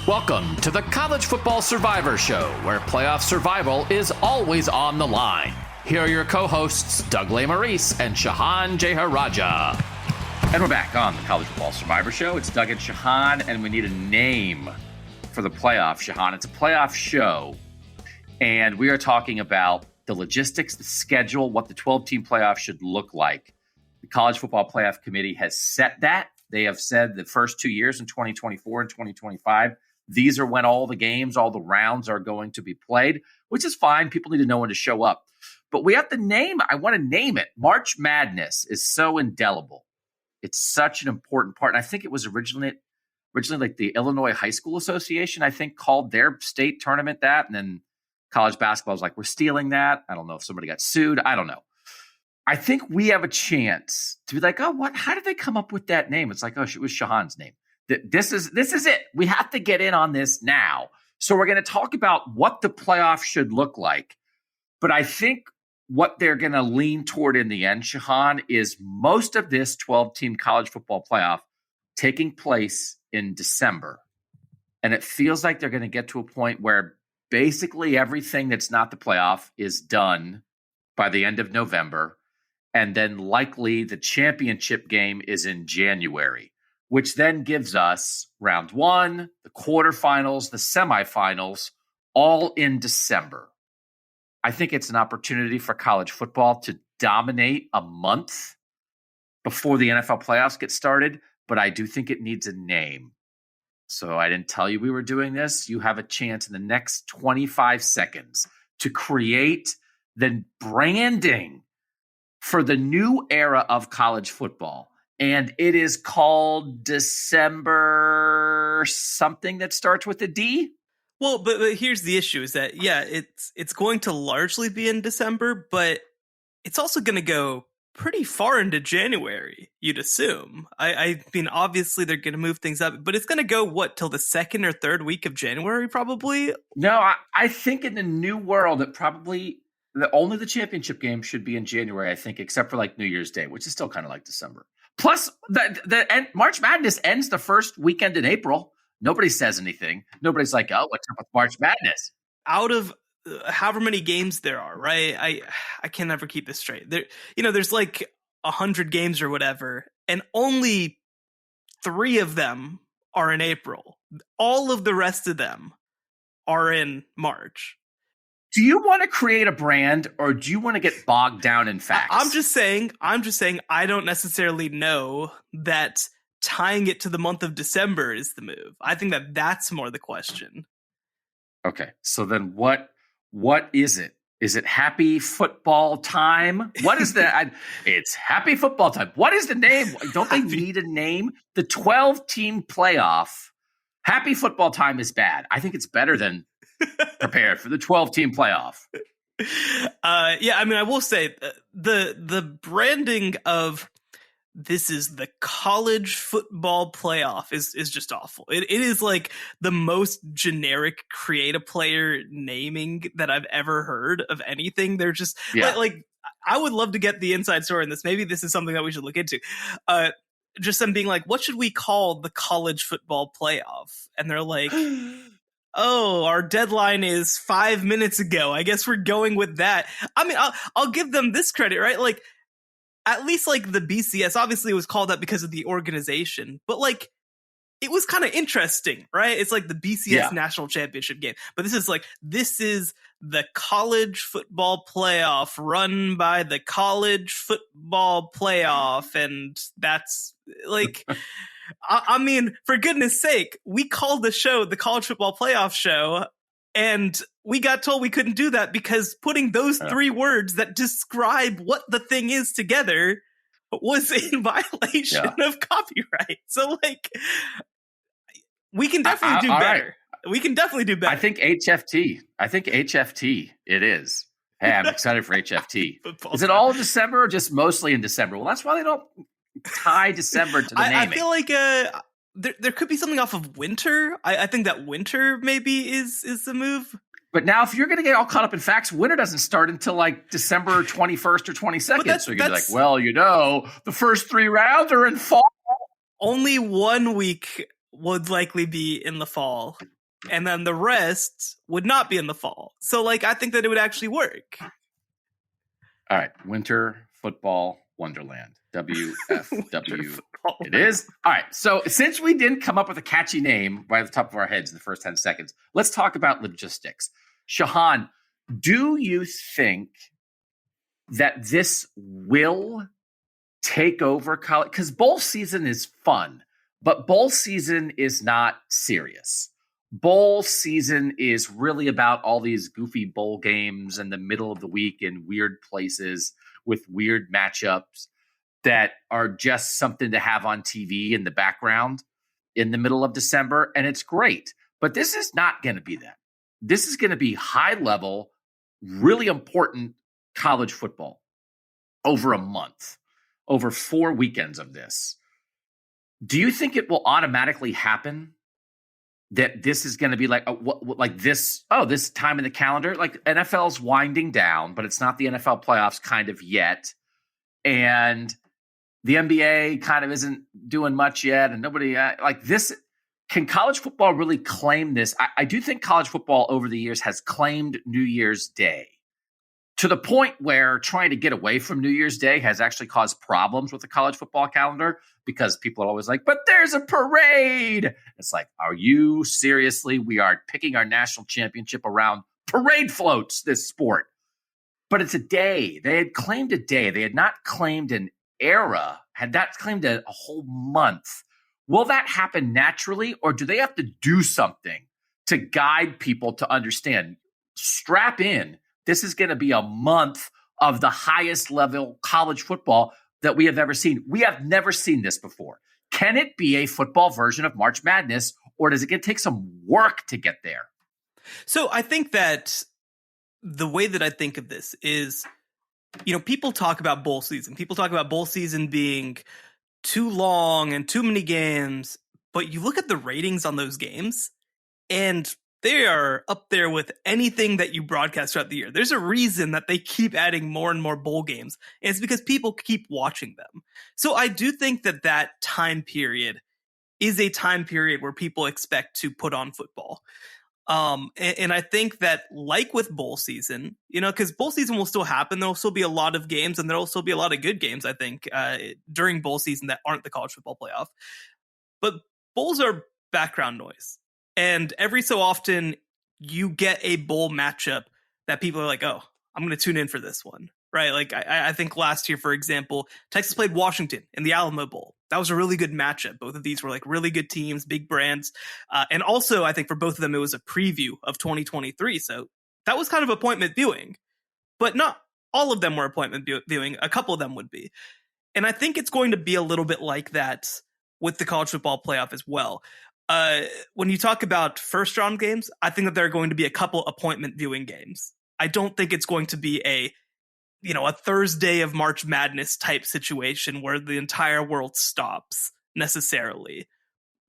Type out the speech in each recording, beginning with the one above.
Welcome to the College Football Survivor Show, where playoff survival is always on the line. Here are your co-hosts, Doug Lesmerises and Shehan Jeyarajah. And we're back on the College Football Survivor Show. It's Doug and Shehan, and we need a name for the playoff, Shehan. It's a playoff show, and we are talking about the logistics, the schedule, what the 12-team playoff should look like. The College Football Playoff Committee has set that. They have said the first 2 years in 2024 and 2025, these are when all the games, all the rounds are going to be played, which is fine. People need to know when to show up. But we have to name it. I want to name it. March Madness is so indelible. It's such an important part. And I think it was originally like the Illinois High School Association, I think, called their state tournament that. And then college basketball was like, we're stealing that. I don't know if somebody got sued. I don't know. I think we have a chance to be like, oh, what? How did they come up with that name? It's like, oh, it was Shehan's name. This is it. We have to get in on this now. So we're going to talk about what the playoff should look like. But I think what they're going to lean toward in the end, Shehan, is most of this 12-team college football playoff taking place in December. And it feels like they're going to get to a point where basically everything that's not the playoff is done by the end of November. And then likely the championship game is in January, which then gives us round one, the quarterfinals, the semifinals, all in December. I think it's an opportunity for college football to dominate a month before the NFL playoffs get started, but I do think it needs a name. So I didn't tell you we were doing this. You have a chance in the next 25 seconds to create the branding for the new era of college football. And it is called December something that starts with a D. Well, but here's the issue is that, yeah, it's going to largely be in December, but it's also going to go pretty far into January, you'd assume. I mean, obviously they're going to move things up, but it's going to go, till the second or third week of January, probably? No, I think in the new world, it probably only the championship game should be in January, I think, except for like New Year's Day, which is still kind of like December. Plus, the March Madness ends the first weekend in April. Nobody says anything. Nobody's like, oh, what's up with March Madness? Out of however many games there are, right? I can never keep this straight. There's like 100 games or whatever, and only 3 of them are in April. All of the rest of them are in March. Do you want to create a brand, or do you want to get bogged down in facts? I'm just saying I don't necessarily know that tying it to the month of December is the move. I think that's more the question. Okay, so then what is it? Is it Happy Football Time? What is that? It's Happy Football Time. What is the name? Don't they need a name? The 12-team playoff. Happy Football Time is bad. I think it's better than prepared for the 12-team playoff. Yeah, I mean, I will say the branding of this is the college football playoff is just awful. It is like the most generic create a player naming that I've ever heard of anything. They're just like I would love to get the inside story in this. Maybe this is something that we should look into. Just them being like, what should we call the college football playoff? And they're like, oh, our deadline is 5 minutes ago. I guess we're going with that. I mean, I'll give them this credit, right? Like, at least like the BCS, obviously it was called that because of the organization, but like, it was kind of interesting, right? It's like the BCS national championship game, but this is the college football playoff run by the college football playoff. And that's like, I mean, for goodness sake, we called the show the college football playoff show, and we got told we couldn't do that because putting those 3 words that describe what the thing is together was in violation of copyright. So, like, we can definitely do better. Right. We can definitely do better. I think HFT it is. Hey, I'm excited for HFT. Is it all in December or just mostly in December? Well, that's why they don't tie December to the naming. I feel like there could be something off of winter. I think that winter maybe is the move. But now if you're going to get all caught up in facts, winter doesn't start until like December 21st or 22nd. So you're going to be like, well, the first 3 rounds are in fall. Only 1 week would likely be in the fall. and then the rest would not be in the fall. So, like, I think that it would actually work. All right. Winter Football Wonderland. WFW. It is. All right. So since we didn't come up with a catchy name right at the top of our heads in the first 10 seconds, let's talk about logistics. Shehan, do you think that this will take over college? Because bowl season is fun, but bowl season is not serious. Bowl season is really about all these goofy bowl games in the middle of the week in weird places with weird matchups that are just something to have on TV in the background in the middle of December. And it's great. But this is not going to be that. This is going to be high level, really important college football over a month, over 4 weekends of this. Do you think it will automatically happen that this is going to be like this time in the calendar? Like NFL's winding down, but it's not the NFL playoffs kind of yet. And the NBA kind of isn't doing much yet. And nobody like this. Can college football really claim this? I do think college football over the years has claimed New Year's Day to the point where trying to get away from New Year's Day has actually caused problems with the college football calendar because people are always like, but there's a parade. It's like, are you seriously? We are picking our national championship around parade floats, this sport. But it's a day. They had claimed a day. They had not claimed an era, had not claimed a whole month. Will that happen naturally, or do they have to do something to guide people to understand? Strap in. This is going to be a month of the highest level college football that we have ever seen. We have never seen this before. Can it be a football version of March Madness, or does it going to take some work to get there? So I think that the way that I think of this is, people talk about bowl season. People talk about bowl season being too long and too many games, but you look at the ratings on those games and they are up there with anything that you broadcast throughout the year. There's a reason that they keep adding more and more bowl games. And it's because people keep watching them. So I do think that time period is a time period where people expect to put on football. And I think that, like with bowl season, because bowl season will still happen, there'll still be a lot of games, and there'll still be a lot of good games, I think, during bowl season that aren't the college football playoff. But bowls are background noise. And every so often, you get a bowl matchup that people are like, oh, I'm going to tune in for this one, right? Like, I think last year, for example, Texas played Washington in the Alamo Bowl. That was a really good matchup. Both of these were like really good teams, big brands. And also, I think for both of them, it was a preview of 2023. So that was kind of appointment viewing. But not all of them were appointment viewing. A couple of them would be. And I think it's going to be a little bit like that with the college football playoff as well. When you talk about first round games, I think that there are going to be a couple appointment viewing games. I don't think it's going to be a Thursday of March Madness type situation where the entire world stops necessarily,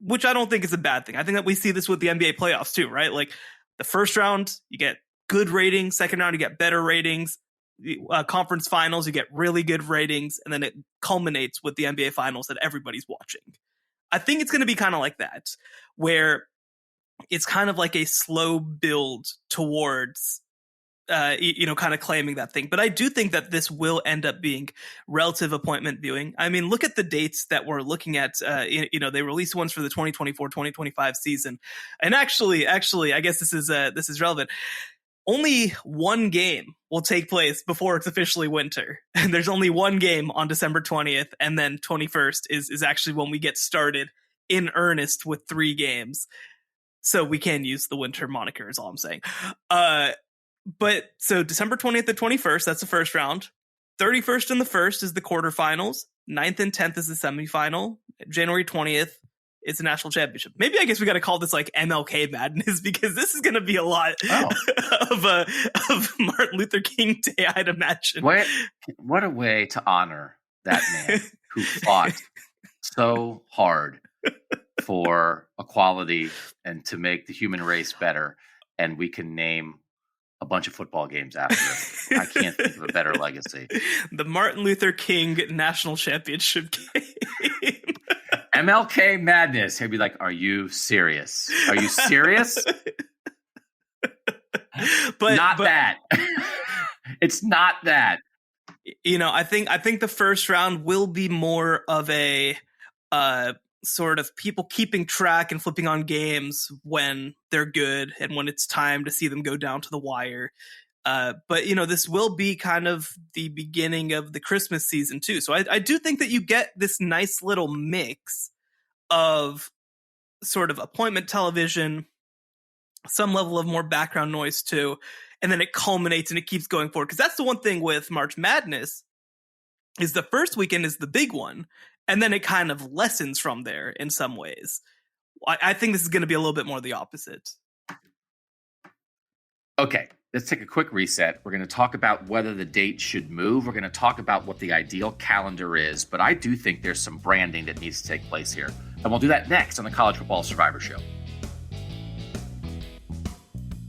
which I don't think is a bad thing. I think that we see this with the NBA playoffs too, right? Like the first round, you get good ratings. Second round, you get better ratings. Conference finals, you get really good ratings. And then it culminates with the NBA finals that everybody's watching. I think it's going to be kind of like that, where it's kind of like a slow build towards kind of claiming that thing. But I do think that this will end up being relative appointment viewing. I mean, look at the dates that we're looking at. They released ones for the 2024-2025 season. And actually, I guess this is relevant. Only one game will take place before it's officially winter. And there's only one game on December 20th. And then 21st is actually when we get started in earnest with 3 games. So we can use the winter moniker is all I'm saying. But so December 20th to 21st, that's the first round. 31st and the 1st is the quarterfinals. 9th and 10th is the semifinal. January 20th is the national championship. Maybe I guess we got to call this like MLK Madness, because this is going to be a lot of Martin Luther King Day, I'd imagine. What a way to honor that man who fought so hard for equality and to make the human race better. And we can name a bunch of football games after it. I can't think of a better legacy. The Martin Luther King National Championship game. MLK Madness. He'd be like, "Are you serious? Are you serious?" But that. It's not that. I think the first round will be more of a sort of people keeping track and flipping on games when they're good and when it's time to see them go down to the wire. But this will be kind of the beginning of the Christmas season too. So I do think that you get this nice little mix of sort of appointment television, some level of more background noise too, and then it culminates and it keeps going forward. Because that's the one thing with March Madness is the first weekend is the big one, and then it kind of lessens from there in some ways. I think this is going to be a little bit more the opposite. Okay, let's take a quick reset. We're going to talk about whether the date should move. We're going to talk about what the ideal calendar is, but I do think there's some branding that needs to take place here. And we'll do that next on the College Football Survivor Show.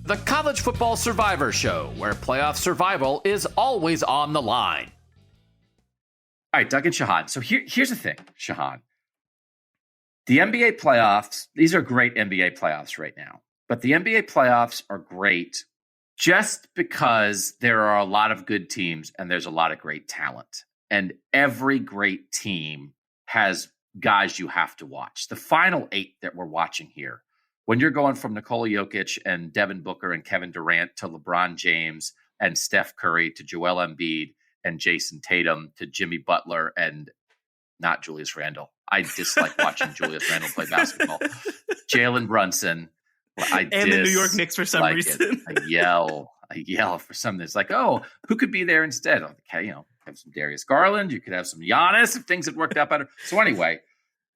The College Football Survivor Show, where playoff survival is always on the line. All right, Doug and Shehan. So here's the thing, Shehan. The NBA playoffs, these are great NBA playoffs right now. But the NBA playoffs are great just because there are a lot of good teams and there's a lot of great talent. And every great team has guys you have to watch. The final 8 that we're watching here, when you're going from Nikola Jokic and Devin Booker and Kevin Durant to LeBron James and Steph Curry to Joel Embiid and Jason Tatum to Jimmy Butler and not Julius Randle. I dislike watching Julius Randle play basketball. Jalen Brunson. And the New York Knicks for some reason. I yell for something. It's like, oh, who could be there instead? Okay, have some Darius Garland. You could have some Giannis if things had worked out better. So anyway,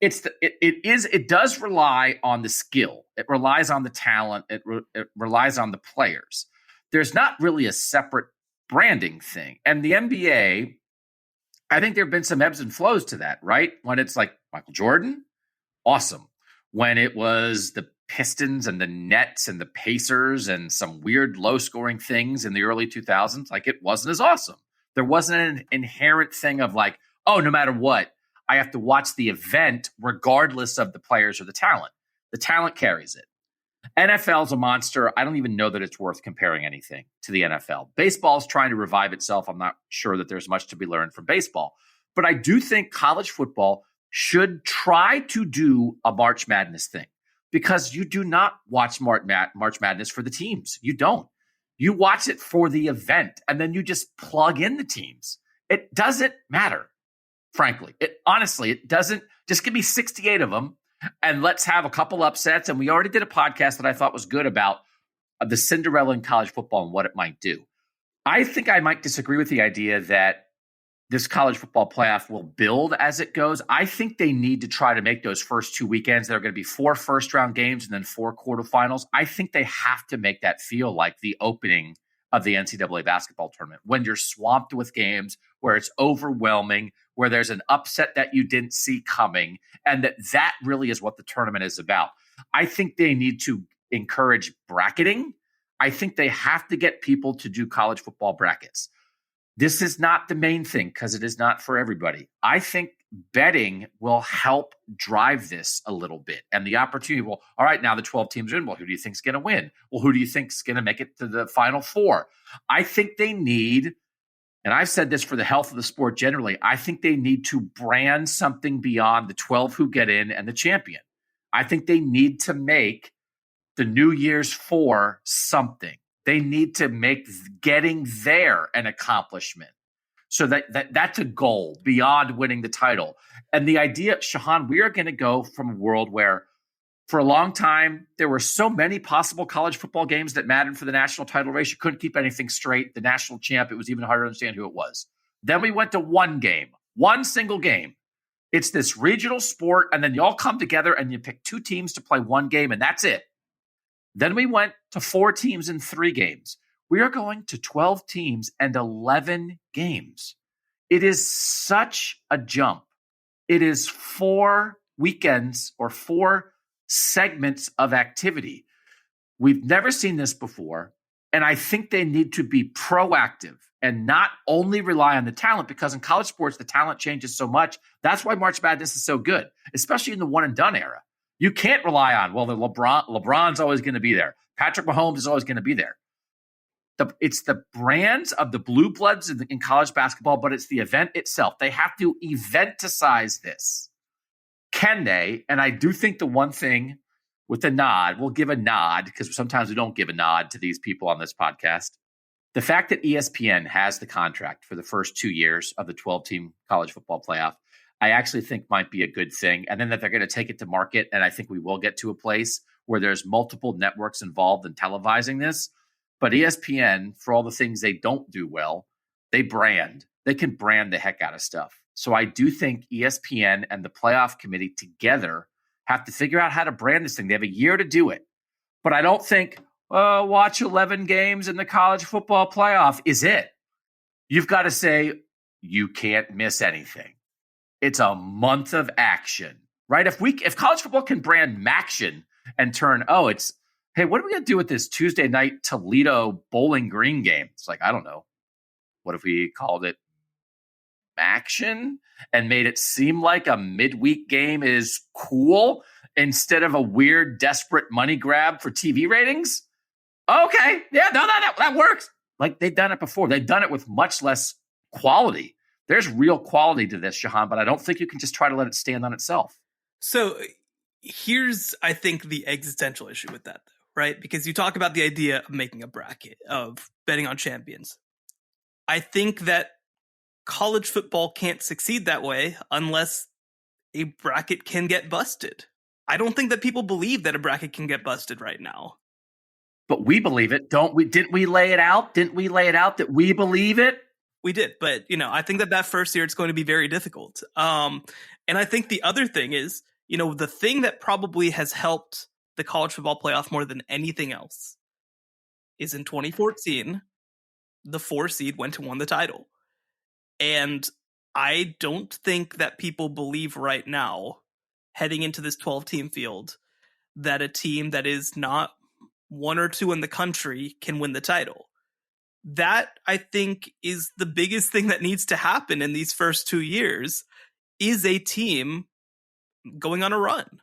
it does rely on the skill. It relies on the talent. It relies on the players. There's not really a separate branding thing. And the NBA, I think there have been some ebbs and flows to that, right? When it's like Michael Jordan, awesome. When it was the Pistons and the Nets and the Pacers and some weird low-scoring things in the early 2000s, like it wasn't as awesome. There wasn't an inherent thing of like, oh, no matter what, I have to watch the event regardless of the players or the talent. The talent carries it. NFL's a monster. I don't even know that it's worth comparing anything to the NFL. Baseball's trying to revive itself. I'm not sure that there's much to be learned from baseball. But I do think college football should try to do a March Madness thing because you do not watch March Madness for the teams. You don't. You watch it for the event, and then you just plug in the teams. It doesn't matter, frankly. Honestly, it doesn't. Just give me 68 of them. And let's have a couple upsets. And we already did a podcast that I thought was good about the Cinderella in college football and what it might do. I think I might disagree with the idea that this college football playoff will build as it goes. I think they need to try to make those first 2 weekends. There are going to be 4 first-round games and then 4 quarterfinals. I think they have to make that feel like the opening of the NCAA basketball tournament when you're swamped with games, where it's overwhelming, where there's an upset that you didn't see coming, and that really is what the tournament is about. I think they need to encourage bracketing. I think they have to get people to do college football brackets. This is not the main thing because it is not for everybody. I think betting will help drive this a little bit. And the opportunity, well, all right, now the 12 teams are in. Well, who do you think is going to win? Well, who do you think is going to make it to the Final Four? I think they need, and I've said this for the health of the sport generally, I think they need to brand something beyond the 12 who get in and the champion. I think they need to make the New Year's 4 something. They need to make getting there an accomplishment. So that's a goal beyond winning the title. And the idea, Shehan, we are going to go from a world where for a long time, there were so many possible college football games that mattered for the national title race. You couldn't keep anything straight. The national champ, it was even harder to understand who it was. Then we went to one game, one single game. It's this regional sport, and then you all come together and you pick 2 teams to play one game, and that's it. Then we went to 4 teams in 3 games. We are going to 12 teams and 11 games. It is such a jump. It is 4 weekends or 4 segments of activity. We've never seen this before. And I think they need to be proactive and not only rely on the talent, because in college sports, the talent changes so much. That's why March Madness is so good, especially in the one and done era. You can't rely on, well, LeBron's always going to be there. Patrick Mahomes is always going to be there. It's the brands of the blue bloods in college basketball, but it's the event itself. They have to eventicize this. Can they? And I do think the one thing with a nod, we'll give a nod, because sometimes we don't give a nod to these people on this podcast. The fact that ESPN has the contract for the first 2 years of the 12-team college football playoff, I actually think might be a good thing. And then that they're going to take it to market, and I think we will get to a place where there's multiple networks involved in televising this. But ESPN, for all the things they don't do well, they brand. They can brand the heck out of stuff. So I do think ESPN and the playoff committee together have to figure out how to brand this thing. They have a year to do it. But I don't think, watch 11 games in the college football playoff is it. You've got to say, you can't miss anything. It's a month of action, right? If college football can brand Maction and turn, hey, what are we going to do with this Tuesday night Toledo Bowling Green game? It's like, I don't know. What if we called it Maction and made it seem like a midweek game is cool instead of a weird, desperate money grab for TV ratings? Okay. Yeah, no, that works. Like, they've done it before. They've done it with much less quality. There's real quality to this, Shehan, but I don't think you can just try to let it stand on itself. So here's, I think, the existential issue with that, though, right? Because you talk about the idea of making a bracket, of betting on champions. I think that college football can't succeed that way unless a bracket can get busted. I don't think that people believe that a bracket can get busted right now. But we believe it, don't we? Didn't we lay it out? Didn't we lay it out that we believe it? We did, but I think that first year it's going to be very difficult. And I think the other thing is, the thing that probably has helped the college football playoff more than anything else is in 2014, the 4 seed went and won the title. And I don't think that people believe right now, heading into this 12-team field, that a team that is not 1 or 2 in the country can win the title. That, I think, is the biggest thing that needs to happen in these first 2 years, is a team going on a run.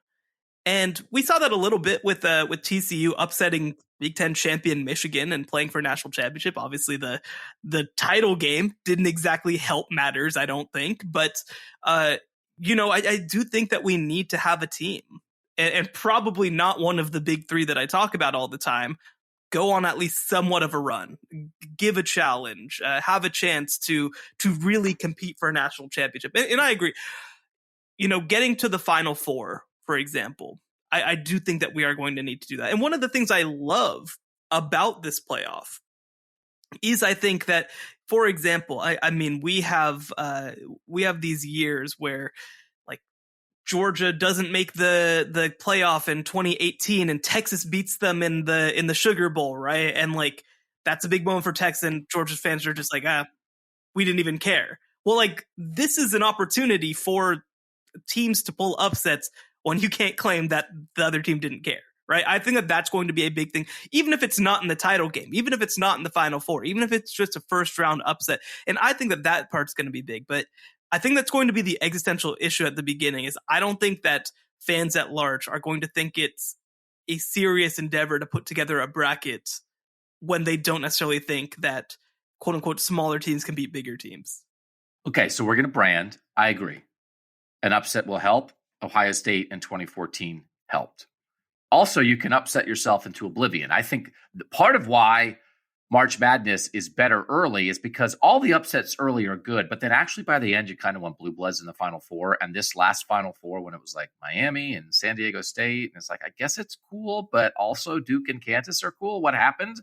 And we saw that a little bit with TCU upsetting Big Ten champion Michigan and playing for a national championship. Obviously, the title game didn't exactly help matters, I don't think. But, I do think that we need to have a team. And probably not one of the big 3 that I talk about all the time. Go on at least somewhat of a run, give a challenge, have a chance to really compete for a national championship. And I agree, getting to the Final Four, for example, I do think that we are going to need to do that. And one of the things I love about this playoff is, I think that, for example, I mean, we have these years where, Georgia doesn't make the playoff in 2018, and Texas beats them in the Sugar Bowl, right? And that's a big moment for Texas, and Georgia's fans are just like, we didn't even care. Well, this is an opportunity for teams to pull upsets when you can't claim that the other team didn't care, right? I think that that's going to be a big thing, even if it's not in the title game, even if it's not in the Final Four, even if it's just a first round upset. And I think that part's going to be big, but I think that's going to be the existential issue at the beginning. Is I don't think that fans at large are going to think it's a serious endeavor to put together a bracket when they don't necessarily think that, quote unquote, smaller teams can beat bigger teams. Okay, so we're going to brand. I agree. An upset will help. Ohio State in 2014 helped. Also, you can upset yourself into oblivion. I think part of why March Madness is better early is because all the upsets early are good, but then actually by the end, you kind of want blue bloods in the Final Four. And this last Final Four, when it was Miami and San Diego State, and it's I guess it's cool, but also Duke and Kansas are cool. What happened?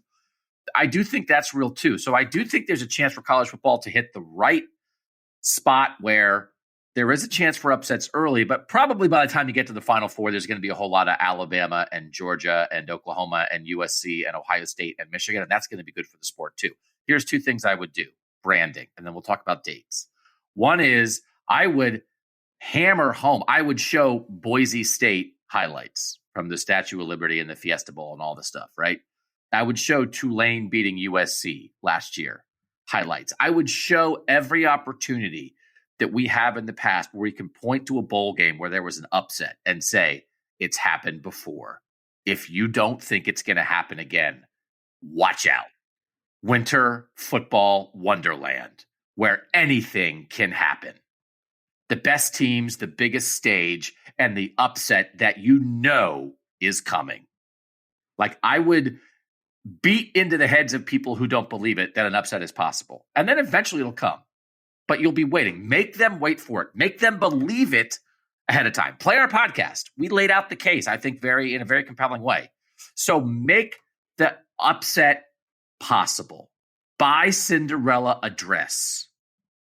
I do think that's real too. So I do think there's a chance for college football to hit the right spot where there is a chance for upsets early, but probably by the time you get to the Final Four, there's going to be a whole lot of Alabama and Georgia and Oklahoma and USC and Ohio State and Michigan, and that's going to be good for the sport too. Here's 2 things I would do: branding, and then we'll talk about dates. One is I would hammer home. I would show Boise State highlights from the Statue of Liberty and the Fiesta Bowl and all the stuff, right? I would show Tulane beating USC last year highlights. I would show every opportunity that we have in the past where we can point to a bowl game where there was an upset and say, it's happened before. If you don't think it's going to happen again, watch out. Winter football wonderland, where anything can happen. The best teams, the biggest stage, and the upset that you know is coming. Like, I would beat into the heads of people who don't believe it that an upset is possible. And then eventually it'll come. But you'll be waiting. Make them wait for it. Make them believe it ahead of time. Play our podcast. We laid out the case, I think, in a very compelling way. So make the upset possible. Buy Cinderella a dress.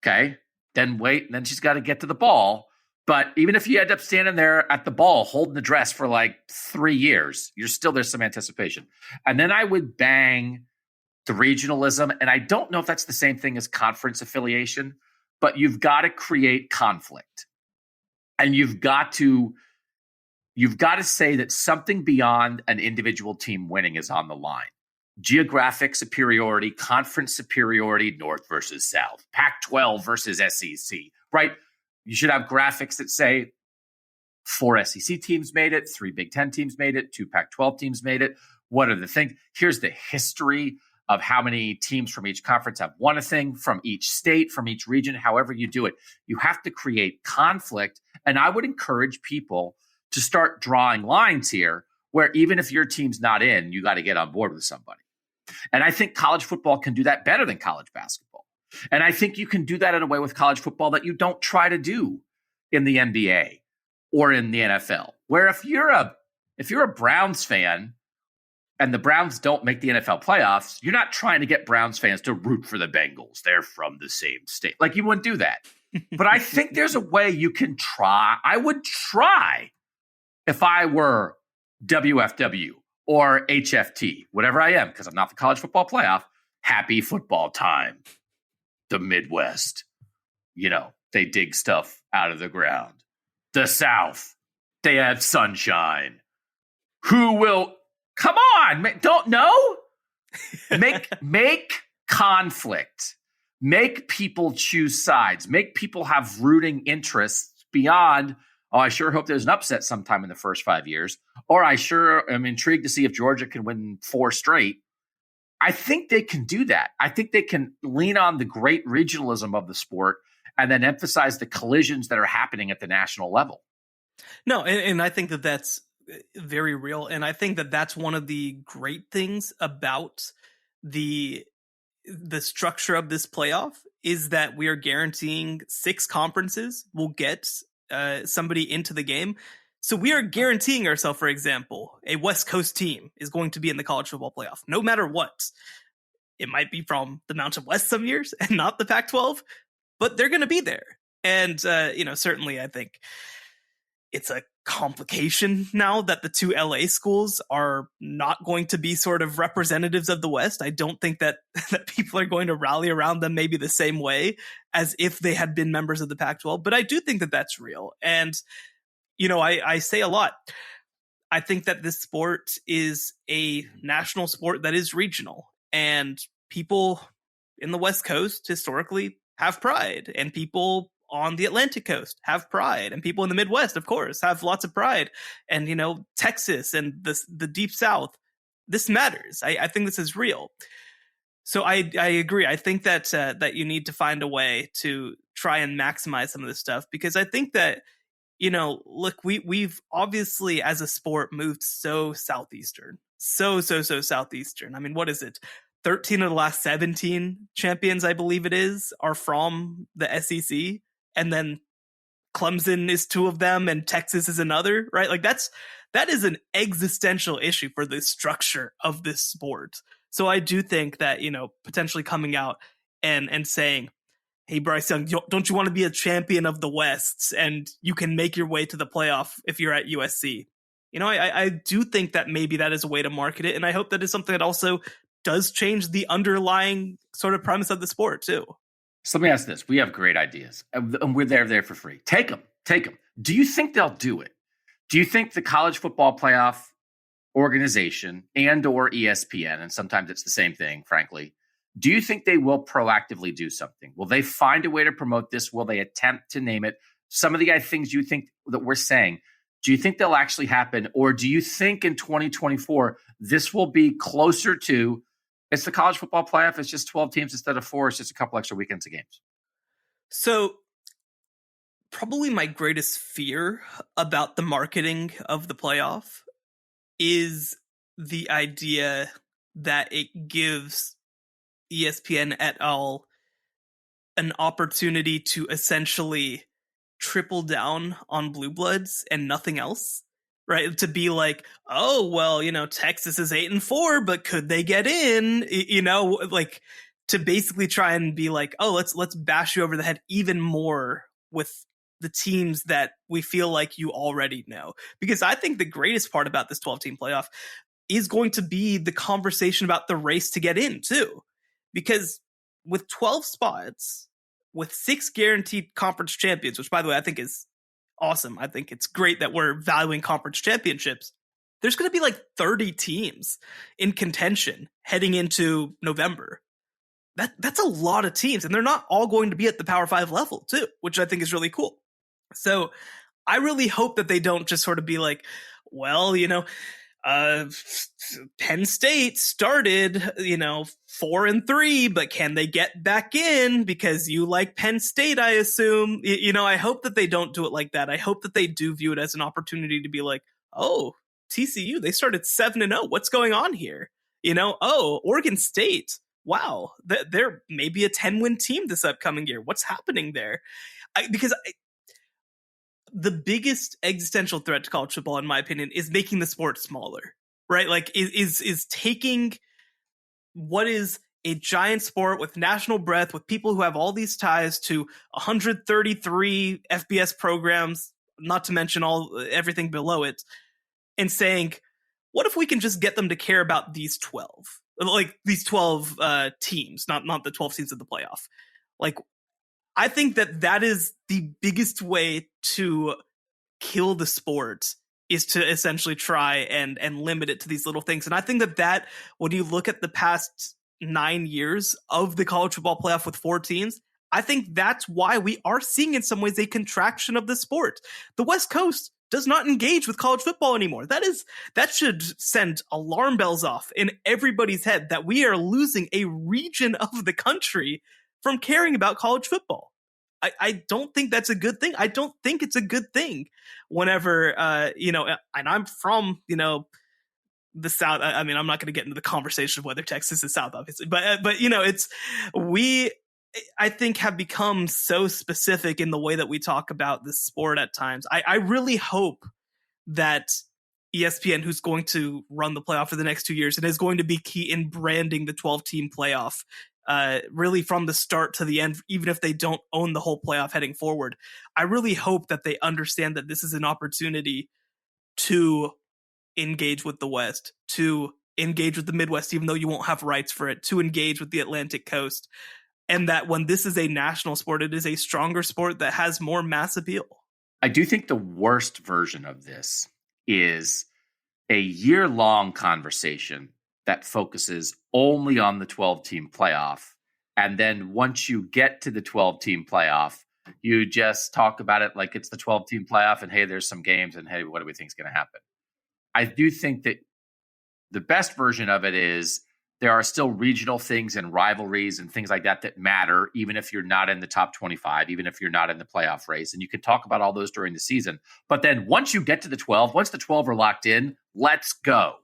Okay? Then wait, and then she's got to get to the ball. But even if you end up standing there at the ball holding the dress for like 3 years, there's some anticipation. And then I would bang the regionalism. And I don't know if that's the same thing as conference affiliation, but you've got to create conflict. And you've got to say that something beyond an individual team winning is on the line. Geographic superiority, conference superiority, North versus South, Pac-12 versus SEC, right? You should have graphics that say 4 SEC teams made it, 3 Big Ten teams made it, 2 Pac-12 teams made it. What are the things? Here's the history of how many teams from each conference have won a thing, from each state, from each region, however you do it. You have to create conflict. And I would encourage people to start drawing lines here where even if your team's not in, you got to get on board with somebody. And I think college football can do that better than college basketball. And I think you can do that in a way with college football that you don't try to do in the NBA or in the NFL, where if you're a Browns fan and the Browns don't make the NFL playoffs, you're not trying to get Browns fans to root for the Bengals. They're from the same state. Like, you wouldn't do that. But I think there's a way you can try. I would try if I were WFW or HFT, whatever I am, because I'm not the college football playoff. Happy football time. The Midwest, they dig stuff out of the ground. The South, they have sunshine. Who will... Come on, don't know? Make conflict. Make people choose sides. Make people have rooting interests beyond, I sure hope there's an upset sometime in the first 5 years. Or I sure am intrigued to see if Georgia can win 4 straight. I think they can do that. I think they can lean on the great regionalism of the sport and then emphasize the collisions that are happening at the national level. No, and I think that that's very real. And I think that that's one of the great things about the structure of this playoff is that we are guaranteeing 6 conferences will get somebody into the game. So we are guaranteeing ourselves, for example, a West Coast team is going to be in the college football playoff, no matter what. It might be from the Mountain West some years and not the Pac-12, but they're going to be there. And, certainly I think it's a complication now that the 2 LA schools are not going to be sort of representatives of the West. I don't think that people are going to rally around them maybe the same way as if they had been members of the Pac-12, but I do think that that's real. And, I say a lot. I think that this sport is a national sport that is regional, and people in the West Coast historically have pride, and people on the Atlantic coast have pride, and people in the Midwest, of course, have lots of pride. And, Texas and the Deep South, this matters. I think this is real. So I agree. I think that that you need to find a way to try and maximize some of this stuff, because I think that, look, we've obviously as a sport moved so southeastern, so southeastern. I mean, what is it? 13 of the last 17 champions, I believe it is, are from the SEC. And then Clemson is 2 of them and Texas is another, right? Like that is an existential issue for the structure of this sport. So I do think that, potentially coming out and saying, hey, Bryce Young, don't you want to be a champion of the West and you can make your way to the playoff if you're at USC? I do think that maybe that is a way to market it. And I hope that is something that also does change the underlying sort of premise of the sport too. So let me ask this. We have great ideas and we're there for free. Take them. Do you think they'll do it? Do you think the college football playoff organization and or ESPN, and sometimes it's the same thing, frankly, do you think they will proactively do something? Will they find a way to promote this? Will they attempt to name it? Some of the things you think that we're saying, do you think they'll actually happen? Or do you think in 2024, this will be closer to, it's the college football playoff, it's just 12 teams instead of 4, it's just a couple extra weekends of games? So probably my greatest fear about the marketing of the playoff is the idea that it gives ESPN et al. An opportunity to essentially triple down on blue bloods and nothing else, right? To be like, oh, well, Texas is 8-4, but could they get in? Like to basically try and be like, oh, let's bash you over the head even more with the teams that we feel like you already know. Because I think the greatest part about this 12-team playoff is going to be the conversation about the race to get in too. Because with 12 spots, with 6 guaranteed conference champions, which by the way, I think is awesome. I think it's great that we're valuing conference championships. There's going to be like 30 teams in contention heading into November. That's a lot of teams, and they're not all going to be at the Power 5 level too, which I think is really cool. So I really hope that they don't just sort of be like, well, Penn State started, 4-3, but can they get back in because you like Penn State, I assume? I hope that they don't do it like that. I hope that they do view it as an opportunity to be like, oh, TCU, they started 7-0. What's going on here? Oh, Oregon State. Wow, they're maybe a 10-win team this upcoming year. What's happening there? The biggest existential threat to college football, in my opinion, is making the sport smaller, right? Like is taking what is a giant sport with national breadth, with people who have all these ties to 133 FBS programs, not to mention everything below it, and saying, what if we can just get them to care about these 12? Like these 12 teams, not the 12 teams of the playoff. Like, I think that is the biggest way to kill the sport, is to essentially try and limit it to these little things. And I think that when you look at the past 9 years of the college football playoff with 4 teams, I think that's why we are seeing in some ways a contraction of the sport. The West Coast does not engage with college football anymore. That should send alarm bells off in everybody's head that we are losing a region of the country from caring about college football. I don't think that's a good thing. I don't think it's a good thing whenever, and I'm from, the South. I mean, I'm not going to get into the conversation of whether Texas is South, obviously, but I think have become so specific in the way that we talk about this sport at times. I really hope that ESPN, who's going to run the playoff for the next 2 years and is going to be key in branding the 12-team playoff, really from the start to the end, even if they don't own the whole playoff heading forward, I really hope that they understand that this is an opportunity to engage with the West, to engage with the Midwest, even though you won't have rights for it, to engage with the Atlantic coast. And that when this is a national sport, it is a stronger sport that has more mass appeal. I do think the worst version of this is a year-long conversation that focuses only on the 12-team playoff. And then once you get to the 12-team playoff, you just talk about it like it's the 12-team playoff and, hey, there's some games and, hey, what do we think is going to happen? I do think that the best version of it is there are still regional things and rivalries and things like that matter, even if you're not in the top 25, even if you're not in the playoff race. And you can talk about all those during the season. But then once you get to the 12, once the 12 are locked in, let's go.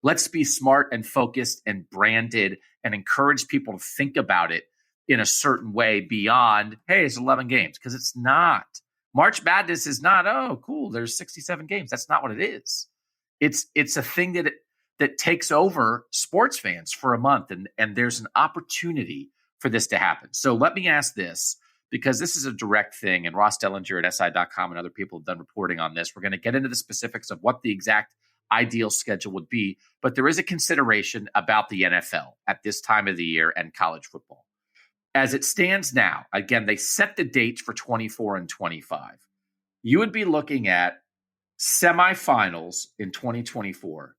Let's be smart and focused and branded and encourage people to think about it in a certain way beyond, hey, it's 11 games, because it's not. March Madness is not, oh, cool, there's 67 games. That's not what it is. It's a thing that takes over sports fans for a month, and there's an opportunity for this to happen. So let me ask this, because this is a direct thing, and Ross Dellinger at SI.com and other people have done reporting on this. We're going to get into the specifics of what the exact ideal schedule would be, but there is a consideration about the NFL at this time of the year and college football. As it stands now, again, they set the dates for 24 and 25. You would be looking at semifinals in 2024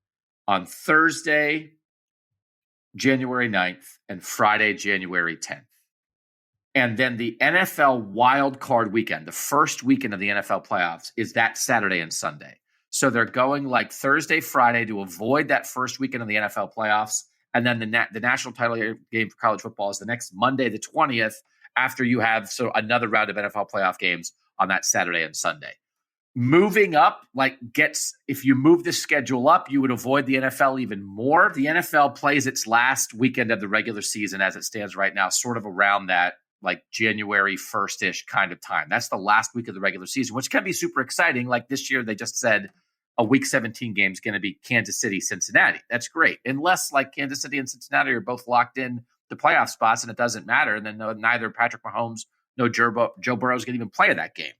on Thursday, January 9th, and Friday, January 10th. And then the NFL wild card weekend, the first weekend of the NFL playoffs, is that Saturday and Sunday. So they're going like Thursday, Friday to avoid that first weekend of the NFL playoffs. And then the national title game for college football is the next Monday, the 20th, after you have another round of NFL playoff games on that Saturday and Sunday. Moving up, if you move the schedule up, you would avoid the NFL even more. The NFL plays its last weekend of the regular season as it stands right now, sort of around that like January 1st-ish kind of time. That's the last week of the regular season, which can be super exciting. Like this year, they just said a Week 17 game is going to be Kansas City, Cincinnati. That's great. Unless like Kansas City and Cincinnati are both locked in the playoff spots and it doesn't matter. And then neither Patrick Mahomes, no Joe Burrow is going to even play that game.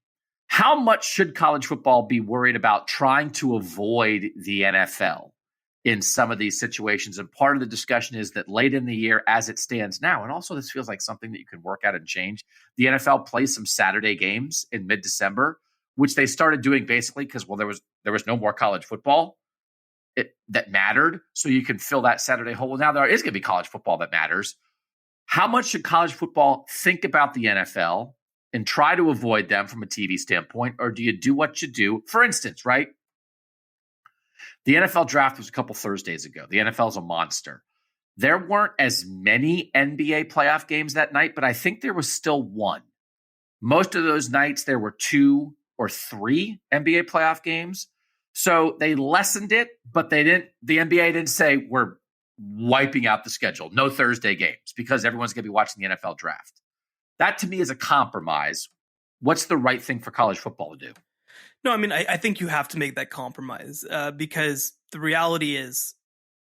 How much should college football be worried about trying to avoid the NFL in some of these situations? And part of the discussion is that late in the year, as it stands now, and also this feels like something that you can work out and change, the NFL plays some Saturday games in mid-December, which they started doing basically because, there was no more college football that mattered. So you can fill that Saturday hole. Well, now there is going to be college football that matters. How much should college football think about the NFL and try to avoid them from a TV standpoint? Or do you do what you do? For instance, right? The NFL draft was a couple Thursdays ago. The NFL is a monster. There weren't as many NBA playoff games that night, but I think there was still one. Most of those nights, there were 2 or 3 NBA playoff games. So they lessened it, but the NBA didn't say we're wiping out the schedule. No Thursday games because everyone's going to be watching the NFL draft. That to me is a compromise. What's the right thing for college football to do? No, I mean, I think you have to make that compromise because the reality is,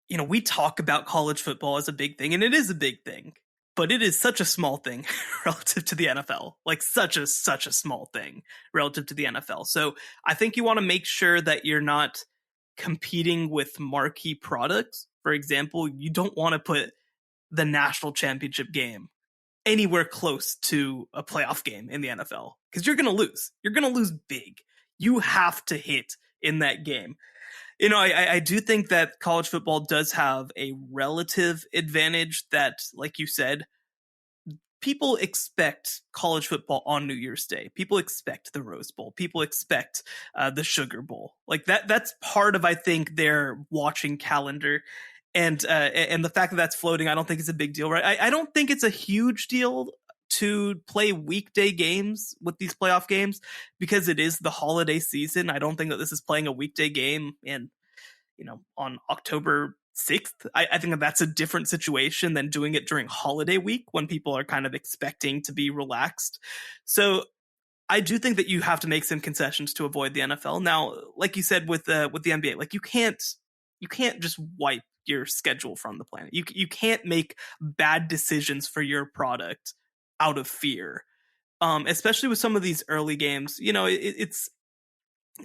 we talk about college football as a big thing, and it is a big thing, but it is such a small thing relative to the NFL, like such a small thing relative to the NFL. So I think you want to make sure that you're not competing with marquee products. For example, you don't want to put the national championship game anywhere close to a playoff game in the NFL because you're going to lose. You're going to lose big. You have to hit in that game. I do think that college football does have a relative advantage that, like you said, people expect college football on New Year's Day. People expect the Rose Bowl. People expect the Sugar Bowl. Like that's part of, I think, their watching calendar. And the fact that that's floating, I don't think it's a big deal, right? I don't think it's a huge deal to play weekday games with these playoff games because it is the holiday season. I don't think that this is playing a weekday game on October 6th. I think that that's a different situation than doing it during holiday week when people are kind of expecting to be relaxed. So I do think that you have to make some concessions to avoid the NFL. Now, like you said with the NBA, like you can't just wipe your schedule from the planet. You can't make bad decisions for your product out of fear, especially with some of these early games. It's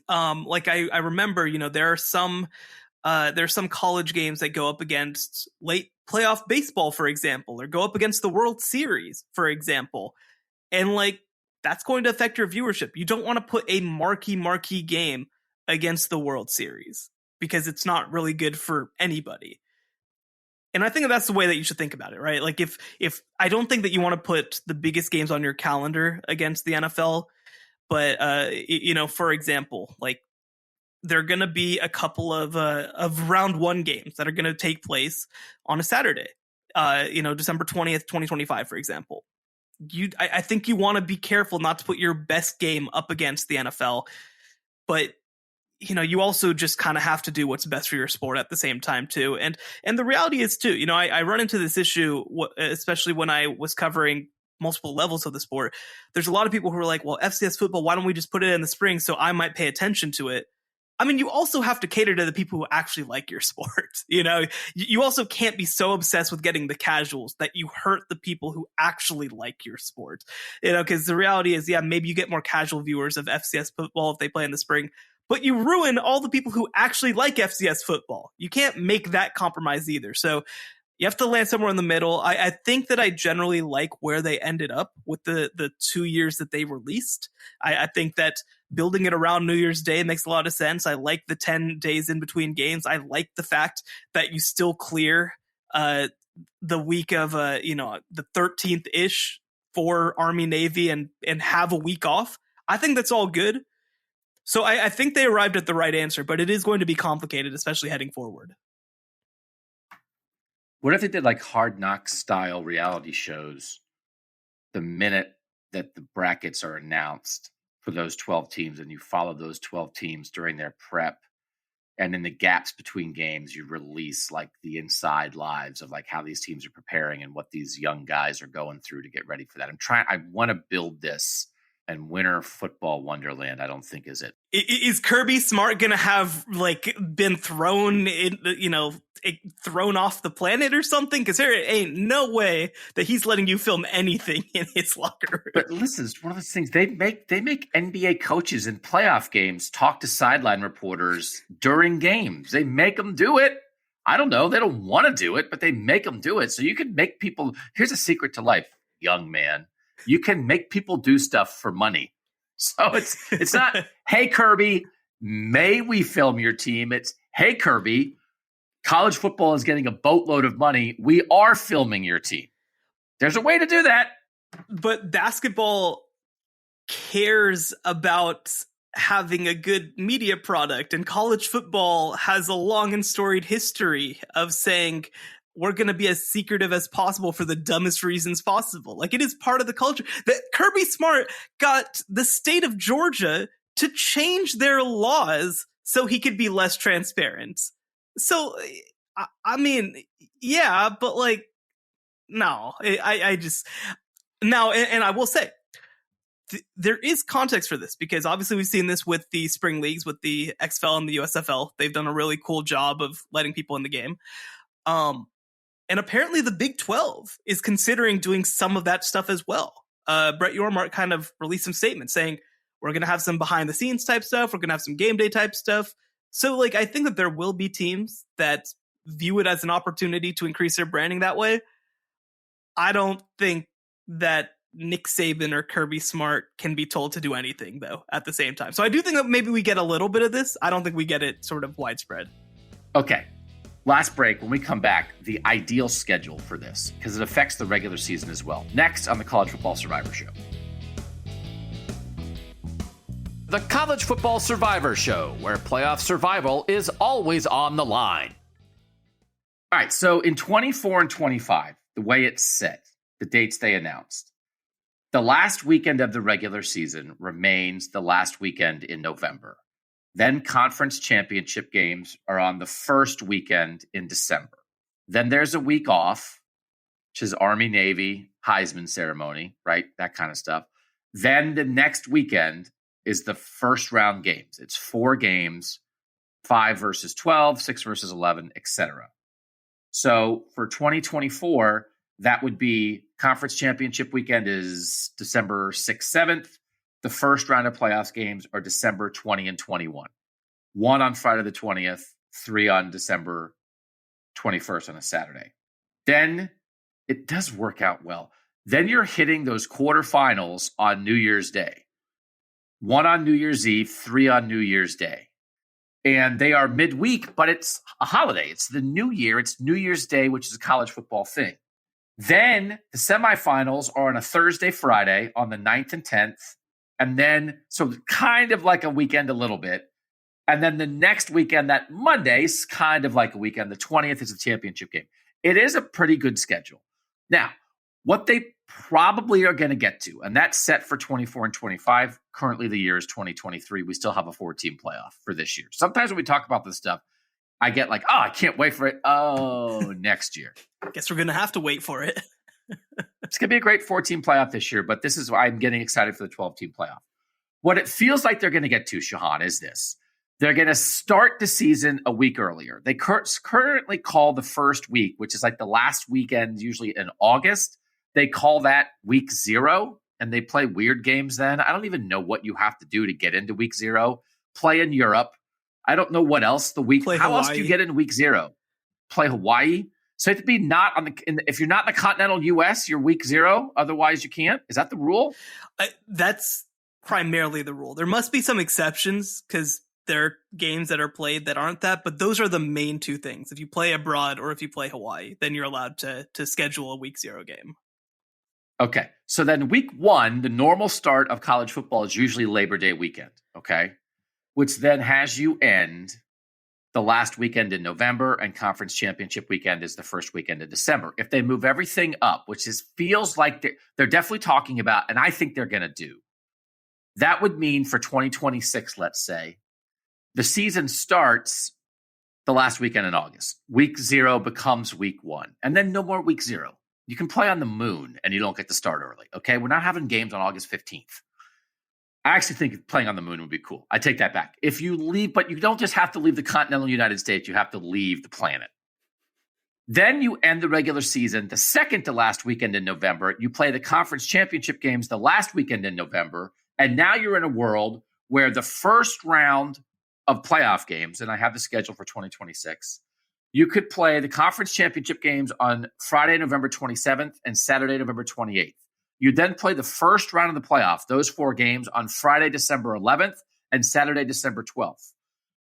like I remember, there are some college games that go up against late playoff baseball, for example, or go up against the World Series, for example, and like that's going to affect your viewership. You don't want to put a marquee game against the World Series because it's not really good for anybody. And I think that's the way that you should think about it, right? Like if I don't think that you want to put the biggest games on your calendar against the NFL, but for example, like there are going to be a couple of round 1 games that are going to take place on a Saturday, December 20th, 2025, for example. I think you want to be careful not to put your best game up against the NFL, but you also just kind of have to do what's best for your sport at the same time too. And the reality is too, I run into this issue, especially when I was covering multiple levels of the sport. There's a lot of people who are like, well, FCS football, why don't we just put it in the spring so I might pay attention to it? I mean, you also have to cater to the people who actually like your sport. You also can't be so obsessed with getting the casuals that you hurt the people who actually like your sport, because the reality is, yeah, maybe you get more casual viewers of FCS football if they play in the spring, but you ruin all the people who actually like FCS football. You can't make that compromise either. So you have to land somewhere in the middle. I think that I generally like where they ended up with the 2 years that they released. I think that building it around New Year's Day makes a lot of sense. I like the 10 days in between games. I like the fact that you still clear the week of the 13th ish for Army Navy and have a week off. I think that's all good. So I think they arrived at the right answer, but it is going to be complicated, especially heading forward. What if they did like Hard Knocks style reality shows the minute that the brackets are announced for those 12 teams, and you follow those 12 teams during their prep, and in the gaps between games you release like the inside lives of like how these teams are preparing and what these young guys are going through to get ready for that. I want to build this, and Winter Football Wonderland I don't think is it. Is Kirby Smart gonna have like been thrown in, thrown off the planet or something? Because there ain't no way that he's letting you film anything in his locker room. But listen, it's one of those things. They make NBA coaches in playoff games talk to sideline reporters during games. They make them do it. I don't know. They don't want to do it, but they make them do it. So you can make people. Here's a secret to life, young man. You can make people do stuff for money. So it's not, hey, Kirby, may we film your team? It's, hey, Kirby, college football is getting a boatload of money. We are filming your team. There's a way to do that. But basketball cares about having a good media product, and college football has a long and storied history of saying, we're going to be as secretive as possible for the dumbest reasons possible. Like, it is part of the culture. That Kirby Smart got the state of Georgia to change their laws so he could be less transparent. So, I mean, yeah, but like, no, I just, now, and I will say, there is context for this, because obviously we've seen this with the spring leagues, with the XFL and the USFL. They've done a really cool job of letting people in the game. And apparently the Big 12 is considering doing some of that stuff as well. Brett Yormark kind of released some statements saying, we're going to have some behind the scenes type stuff. We're going to have some game day type stuff. So like, I think that there will be teams that view it as an opportunity to increase their branding that way. I don't think that Nick Saban or Kirby Smart can be told to do anything, though, at the same time. So I do think that maybe we get a little bit of this. I don't think we get it sort of widespread. Okay. Last break. When we come back, the ideal schedule for this, because it affects the regular season as well. Next on the College Football Survivor Show. The College Football Survivor Show, where playoff survival is always on the line. All right, so in 24 and 25, the way it's set, the dates they announced, the last weekend of the regular season remains the last weekend in November. Then conference championship games are on the first weekend in December. Then there's a week off, which is Army, Navy, Heisman ceremony, right? That kind of stuff. Then the next weekend is the first round games. It's 4 games, 5 versus 12, 6 versus 11, etc. So for 2024, that would be conference championship weekend is December 6th, 7th. The first round of playoffs games are December 20 and 21. 1 on Friday the 20th, 3 on December 21st on a Saturday. Then it does work out well. Then you're hitting those quarterfinals on New Year's Day. 1 on New Year's Eve, 3 on New Year's Day. And they are midweek, but it's a holiday. It's the New Year. It's New Year's Day, which is a college football thing. Then the semifinals are on a Thursday, Friday on the 9th and 10th. And then, so kind of like a weekend a little bit. And then the next weekend, that Monday, is kind of like a weekend. The 20th is a championship game. It is a pretty good schedule. Now, what they probably are going to get to, and that's set for 24 and 25. Currently, the year is 2023. We still have a 4-team playoff for this year. Sometimes when we talk about this stuff, I get like, oh, I can't wait for it. Oh, next year. I guess we're going to have to wait for it. It's going to be a great 4-team playoff this year, but this is why I'm getting excited for the 12-team playoff. What it feels like they're going to get to, Shehan, is this. They're going to start the season a week earlier. They currently call the first week, which is like the last weekend, usually in August. They call that week 0, and they play weird games then. I don't even know what you have to do to get into week 0. Play in Europe. I don't know what else the week. Play How Hawaii. else do you get in week 0? Play Hawaii. So you have to be not on if you're not in the continental U.S., you're week 0. Otherwise, you can't. Is that the rule? That's primarily the rule. There must be some exceptions because there are games that are played that aren't that, but those are the main two things. If you play abroad or if you play Hawaii, then you're allowed to schedule a week 0 game. Okay. So then week 1, the normal start of college football is usually Labor Day weekend. Okay. Which then has you end the last weekend in November, and conference championship weekend is the first weekend in December. If they move everything up, which feels like they're definitely talking about, and I think they're going to do, that would mean for 2026, let's say, the season starts the last weekend in August. Week 0 becomes week 1, and then no more week 0. You can play on the moon and you don't get to start early. Okay. We're not having games on August 15th. I actually think playing on the moon would be cool. I take that back. If you leave, but you don't just have to leave the continental United States, you have to leave the planet. Then you end the regular season the second to last weekend in November. You play the conference championship games the last weekend in November. And now you're in a world where the first round of playoff games, and I have the schedule for 2026, you could play the conference championship games on Friday, November 27th and Saturday, November 28th. You then play the first round of the playoff, those 4 games, on Friday, December 11th and Saturday, December 12th.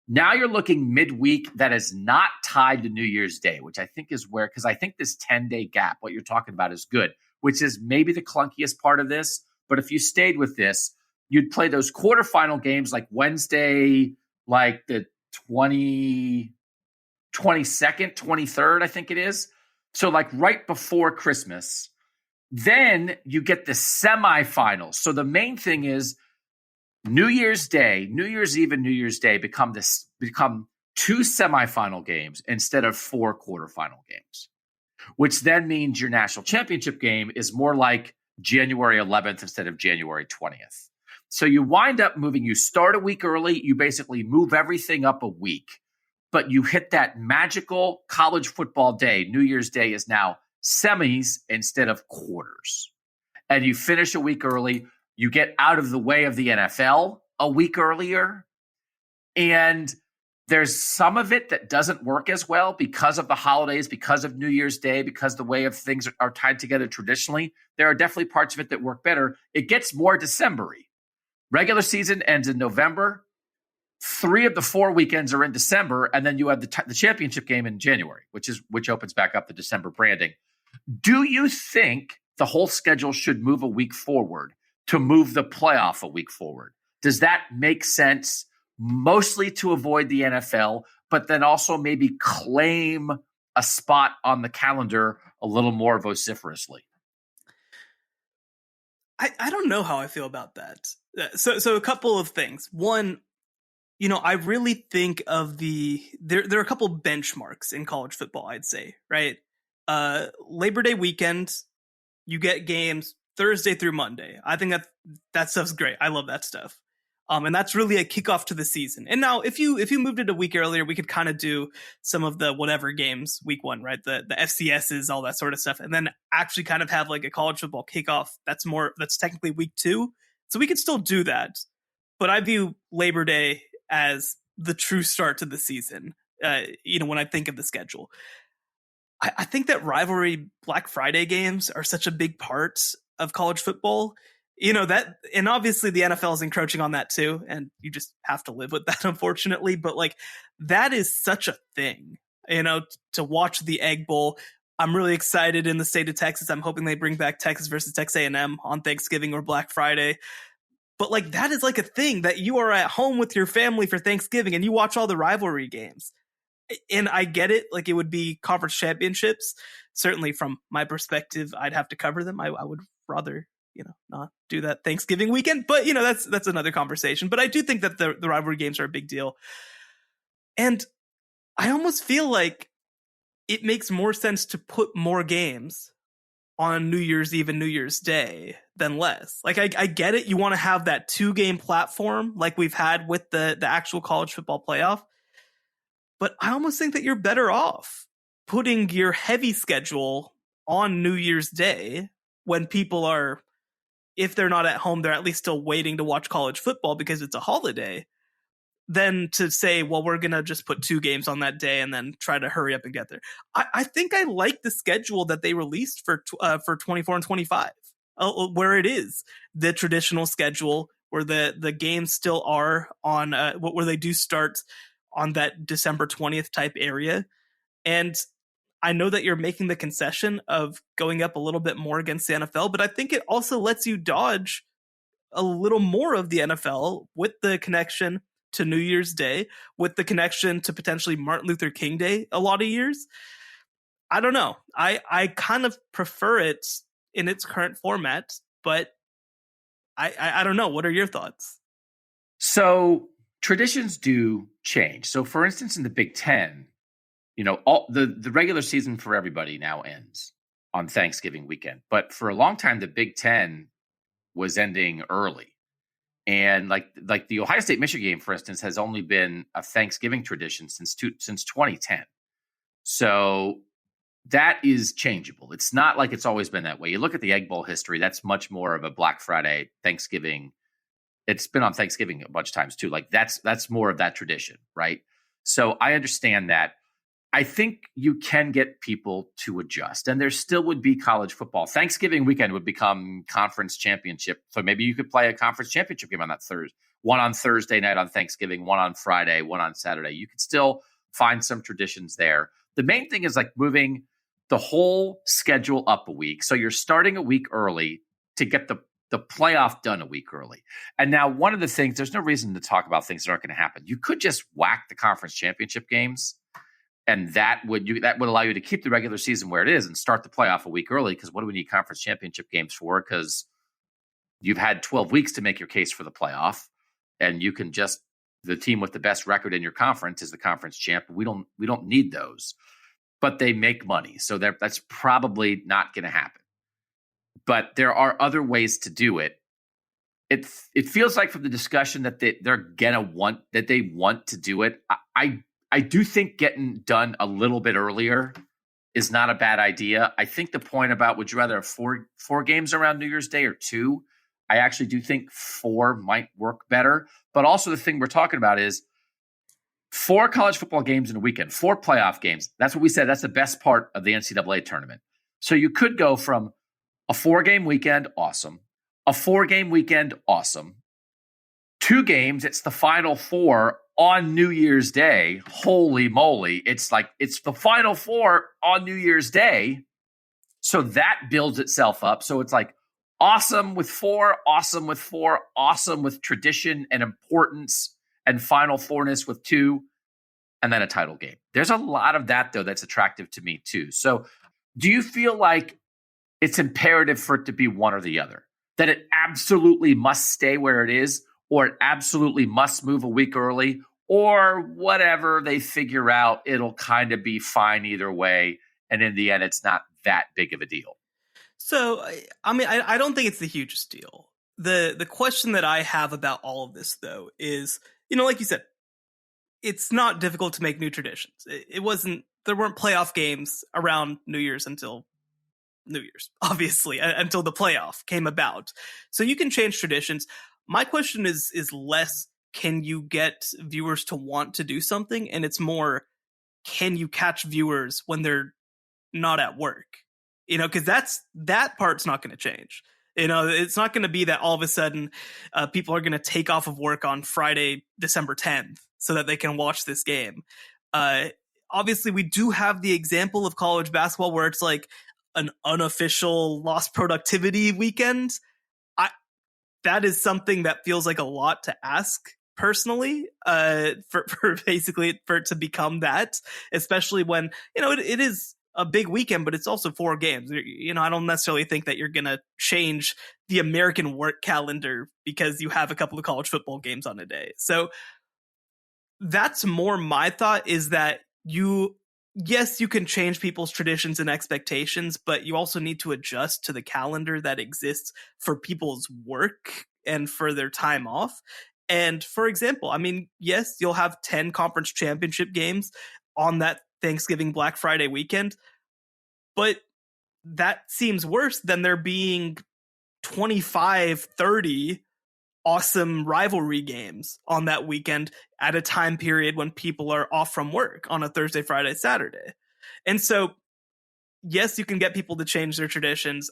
Now you're looking midweek that is not tied to New Year's Day, which I think is where, because I think this 10-day gap, what you're talking about, is good, which is maybe the clunkiest part of this. But if you stayed with this, you'd play those quarterfinal games like Wednesday, like the 22nd, 23rd, I think it is. So like right before Christmas. Then you get the semifinals. So the main thing is New Year's Day, New Year's Eve and New Year's Day become 2 semifinal games instead of 4 quarterfinal games, which then means your national championship game is more like January 11th instead of January 20th. So you wind up moving, you start a week early, you basically move everything up a week, but you hit that magical college football day. New Year's Day is now semis instead of quarters. And you finish a week early. You get out of the way of the NFL a week earlier. And there's some of it that doesn't work as well because of the holidays, because of New Year's Day, because the way of things are tied together traditionally. There are definitely parts of it that work better. It gets more December-y. Regular season ends in November. 3 of the 4 weekends are in December, and then you have the championship game in January, which opens back up the December branding. Do you think the whole schedule should move a week forward to move the playoff a week forward? Does that make sense? Mostly to avoid the NFL, but then also maybe claim a spot on the calendar a little more vociferously. I don't know how I feel about that. So a couple of things. One, I really think of there are a couple benchmarks in college football, I'd say, right? Labor Day weekend, you get games Thursday through Monday. I think that stuff's great. I love that stuff. And that's really a kickoff to the season. And now if you moved it a week earlier, we could kind of do some of the whatever games week 1, right? The FCSs, all that sort of stuff. And then actually kind of have like a college football kickoff that's technically week 2. So we could still do that. But I view Labor Day as the true start to the season, when I think of the schedule. I think that rivalry Black Friday games are such a big part of college football. That, and obviously the NFL is encroaching on that too, and you just have to live with that, unfortunately. But like, that is such a thing, to watch the Egg Bowl. I'm really excited in the state of Texas. I'm hoping they bring back Texas versus Texas A&M on Thanksgiving or Black Friday. But like, that is like a thing that you are at home with your family for Thanksgiving and you watch all the rivalry games. And I get it. Like, it would be conference championships. Certainly from my perspective, I'd have to cover them. I would rather, not do that Thanksgiving weekend, but that's another conversation. But I do think that the rivalry games are a big deal. And I almost feel like it makes more sense to put more games on New Year's Eve and New Year's Day than less. Like, I get it. You want to have that 2-game platform like we've had with the actual college football playoff. But I almost think that you're better off putting your heavy schedule on New Year's Day when people are, if they're not at home, they're at least still waiting to watch college football because it's a hholiday, than to say, well, we're going to just put 2 games on that day and then try to hurry up and get there. I think I like the schedule that they released for 24 and 25, where it is the traditional schedule where the games still are on where they do start on that December 20th type area. And I know that you're making the concession of going up a little bit more against the NFL, but I think it also lets you dodge a little more of the NFL with the connection to New Year's Day, with the connection to potentially Martin Luther King Day a lot of years. I don't know. I kind of prefer it in its current format, but I don't know. What are your thoughts? So traditions do change. So for instance, in the Big Ten, all the regular season for everybody now ends on Thanksgiving weekend. But for a long time, the Big Ten was ending early. And like the Ohio State Michigan game, for instance, has only been a Thanksgiving tradition since 2010. So that is changeable. It's not like it's always been that way. You look at the Egg Bowl history, that's much more of a Black Friday, Thanksgiving. It's been on Thanksgiving a bunch of times too. Like that's more of that tradition, right? So I understand that. I think you can get people to adjust, and there still would be college football. Thanksgiving weekend would become conference championship. So maybe you could play a conference championship game on that Thursday, one on Thursday night on Thanksgiving, one on Friday, one on Saturday. You could still find some traditions there. The main thing is like moving the whole schedule up a week. So you're starting a week early to get the playoff done a week early. And now one of the things, there's no reason to talk about things that aren't going to happen. You could just whack the conference championship games, and that would allow you to keep the regular season where it is and start the playoff a week early. Because what do we need conference championship games for? Because you've had 12 weeks to make your case for the playoff, and you can just, the team with the best record in your conference is the conference champ. We don't need those, but they make money, so that's probably not going to happen. But there are other ways to do it. It feels like from the discussion that they want to do it. I do think getting done a little bit earlier is not a bad idea. I think the point about would you rather have four games around New Year's Day or two? I actually do think 4 might work better. But also the thing we're talking about is 4 college football games in a weekend, 4 playoff games. That's what we said. That's the best part of the NCAA tournament. So you could go from a 4-game weekend, awesome. A 4-game weekend, awesome. 2 games, it's the Final Four on New Year's Day. Holy moly. It's the Final Four on New Year's Day. So that builds itself up. So it's like awesome with 4, awesome with 4, awesome with tradition and importance, and Final Fourness with 2, and then a title game. There's a lot of that, though, that's attractive to me, too. So do you feel like it's imperative for it to be one or the other? That it absolutely must stay where it is, or it absolutely must move a week early, or whatever they figure out, it'll kind of be fine either way. And in the end, it's not that big of a deal. So, I mean, I don't think it's the hugest deal. The question that I have about all of this, though, is, like you said, it's not difficult to make new traditions. There weren't playoff games around New Year's until New Year's, obviously, until the playoff came about. So you can change traditions. My question is less, can you get viewers to want to do something? And it's more, can you catch viewers when they're not at work? Because that part's not going to change. It's not going to be that all of a sudden people are going to take off of work on Friday, December 10th, so that they can watch this game. Obviously, we do have the example of college basketball where it's like an unofficial lost productivity weekend. That is something that feels like a lot to ask personally, for basically for it to become that, especially when, it is a big weekend, but it's also 4 games. I don't necessarily think that you're going to change the American work calendar because you have a couple of college football games on a day. So that's more my thought, is that yes, you can change people's traditions and expectations, but you also need to adjust to the calendar that exists for people's work and for their time off. And for example, I mean, yes, you'll have 10 conference championship games on that Thanksgiving Black Friday weekend, but that seems worse than there being 25, 30 awesome rivalry games on that weekend at a time period when people are off from work on a Thursday, Friday, Saturday. And so, yes, you can get people to change their traditions,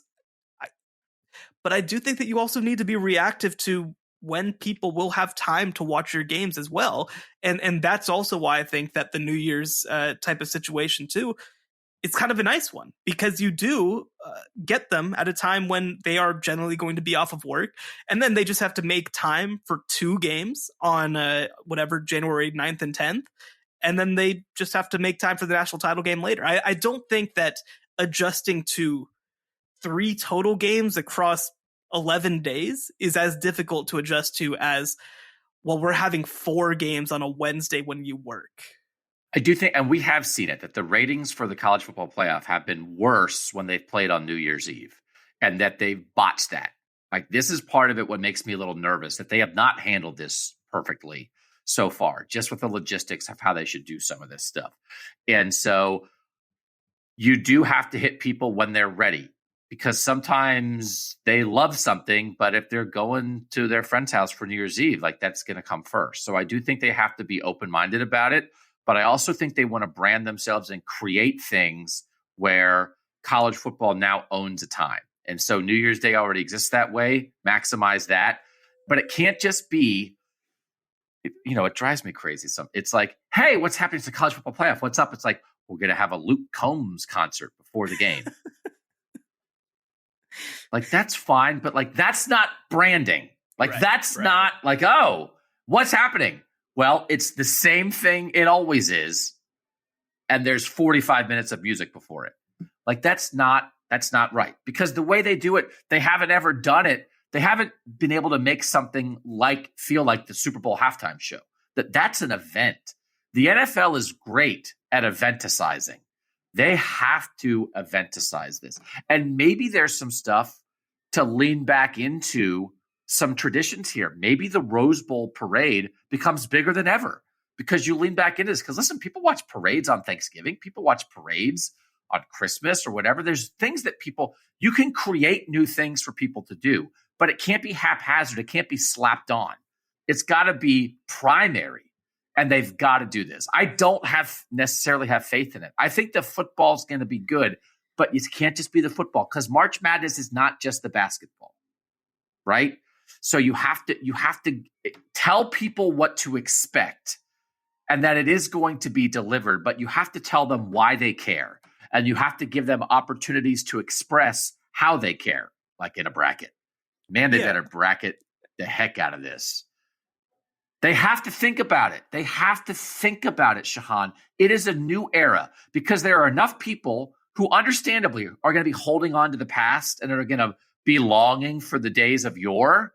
but I do think that you also need to be reactive to when people will have time to watch your games as well. And that's also why I think that the New Year's type of situation too, it's kind of a nice one, because you do get them at a time when they are generally going to be off of work. And then they just have to make time for 2 games on January 9th and 10th. And then they just have to make time for the national title game later. I don't think that adjusting to 3 total games across 11 days is as difficult to adjust to as, well, we're having 4 games on a Wednesday when you work. I do think, and we have seen it, that the ratings for the college football playoff have been worse when they've played on New Year's Eve, and that they've botched that. Like, this is part of it, what makes me a little nervous, that they have not handled this perfectly so far, just with the logistics of how they should do some of this stuff. And so you do have to hit people when they're ready, because sometimes they love something, but if they're going to their friend's house for New Year's Eve, like, that's going to come first. So I do think they have to be open-minded about it. But I also think they want to brand themselves and create things where college football now owns a time. And so New Year's Day already exists that way. Maximize that. But it can't just be, it drives me crazy. It's like, hey, what's happening to the college football playoff? What's up? It's like, we're going to have a Luke Combs concert before the game. Like, that's fine. But like, that's not branding. Like, that's not like, oh, what's happening? Well, it's the same thing it always is, and there's 45 minutes of music before it. Like, that's not right, because the way they do it, they haven't ever done it. They haven't been able to make something feel like the Super Bowl halftime show. That's an event. The NFL is great at eventicizing. They have to eventicize this, and maybe there's some stuff to lean back into. Some traditions here. Maybe the Rose Bowl parade becomes bigger than ever because you lean back into this. Because listen, people watch parades on Thanksgiving. People watch parades on Christmas or whatever. There's things that you can create new things for people to do, but it can't be haphazard. It can't be slapped on. It's got to be primary, and they've got to do this. I don't necessarily have faith in it. I think the football's going to be good, but it can't just be the football, because March Madness is not just the basketball, right? So you have to tell people what to expect, and that it is going to be delivered, but you have to tell them why they care, and you have to give them opportunities to express how they care, like in a bracket. Man, they better bracket the heck out of this. They have to think about it. They have to think about it, Shehan. It is a new era, because there are enough people who understandably are going to be holding on to the past and are going to be longing for the days of yore,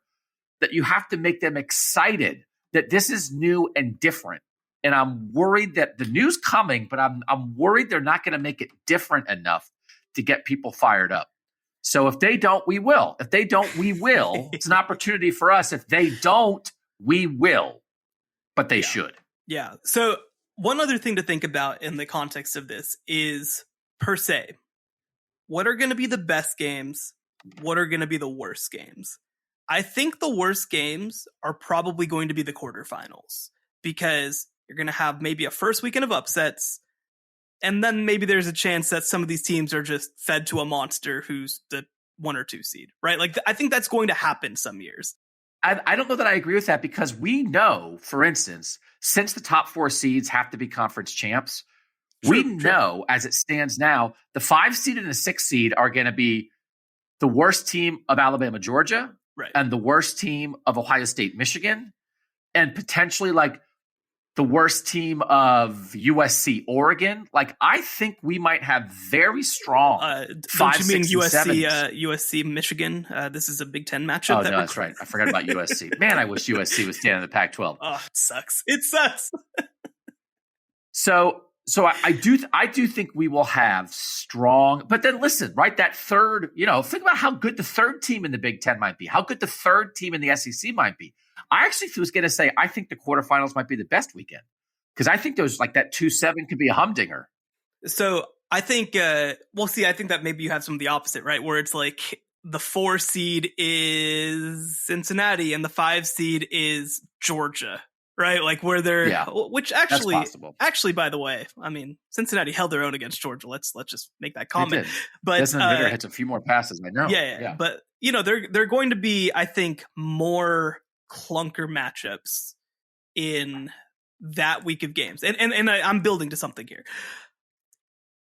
that you have to make them excited that this is new and different. And I'm worried that the new's coming, but I'm worried they're not going to make it different enough to get people fired up. So if they don't, we will. If they don't, we will. It's an opportunity for us. If they don't, we will. But they should. Yeah. So one other thing to think about in the context of this is, per se, what are going to be the best games? What are going to be the worst games? I think the worst games are probably going to be the quarterfinals, because you're going to have maybe a first weekend of upsets, and then maybe there's a chance that some of these teams are just fed to a monster who's the 1 or 2 seed, right? Like, I think that's going to happen some years. I don't know that I agree with that, because we know, for instance, since the top 4 seeds have to be conference champs, we know as it stands now, the 5 seed and the 6 seed are going to be the worst team of Alabama, Georgia, and the worst team of Ohio State, Michigan, and potentially like the worst team of USC, Oregon. Like, I think we might have very strong 5, 6, and USC, Michigan? This is a Big Ten matchup. Oh, no, that's right. I forgot about USC. Man, I wish USC was staying in the Pac-12. Oh, it sucks. It sucks. So I do think we will have strong, but then listen, right? That third, think about how good the third team in the Big Ten might be, how good the third team in the SEC might be. I actually was going to say, I think the quarterfinals might be the best weekend, because I think those, like, that 2-7 could be a humdinger. So I think, I think that maybe you have some of the opposite, right? Where it's like the 4 seed is Cincinnati and the 5 seed is Georgia. Right, like where they're, which actually, by the way, I mean, Cincinnati held their own against Georgia. Let's just make that comment. But Desmond Ridder hits a few more passes. I know. Yeah. But they're going to be, I think, more clunker matchups in that week of games. And I'm building to something here.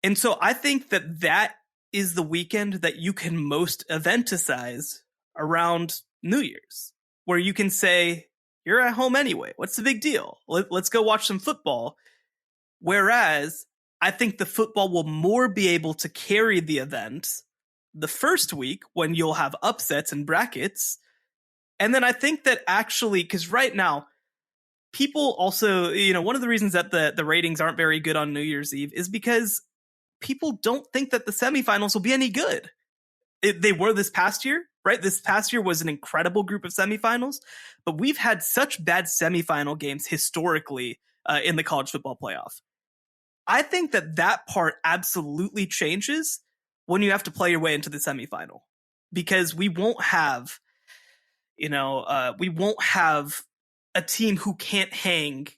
And so I think that is the weekend that you can most eventicize around New Year's, where you can say, you're at home anyway. What's the big deal? Let's go watch some football. Whereas I think the football will more be able to carry the event the first week when you'll have upsets and brackets. And then I think that actually, because right now, people also, one of the reasons that the ratings aren't very good on New Year's Eve is because people don't think that the semifinals will be any good. They were this past year, right? This past year was an incredible group of semifinals, but we've had such bad semifinal games historically in the college football playoff. I think that part absolutely changes when you have to play your way into the semifinal, because we won't have, a team who can't hang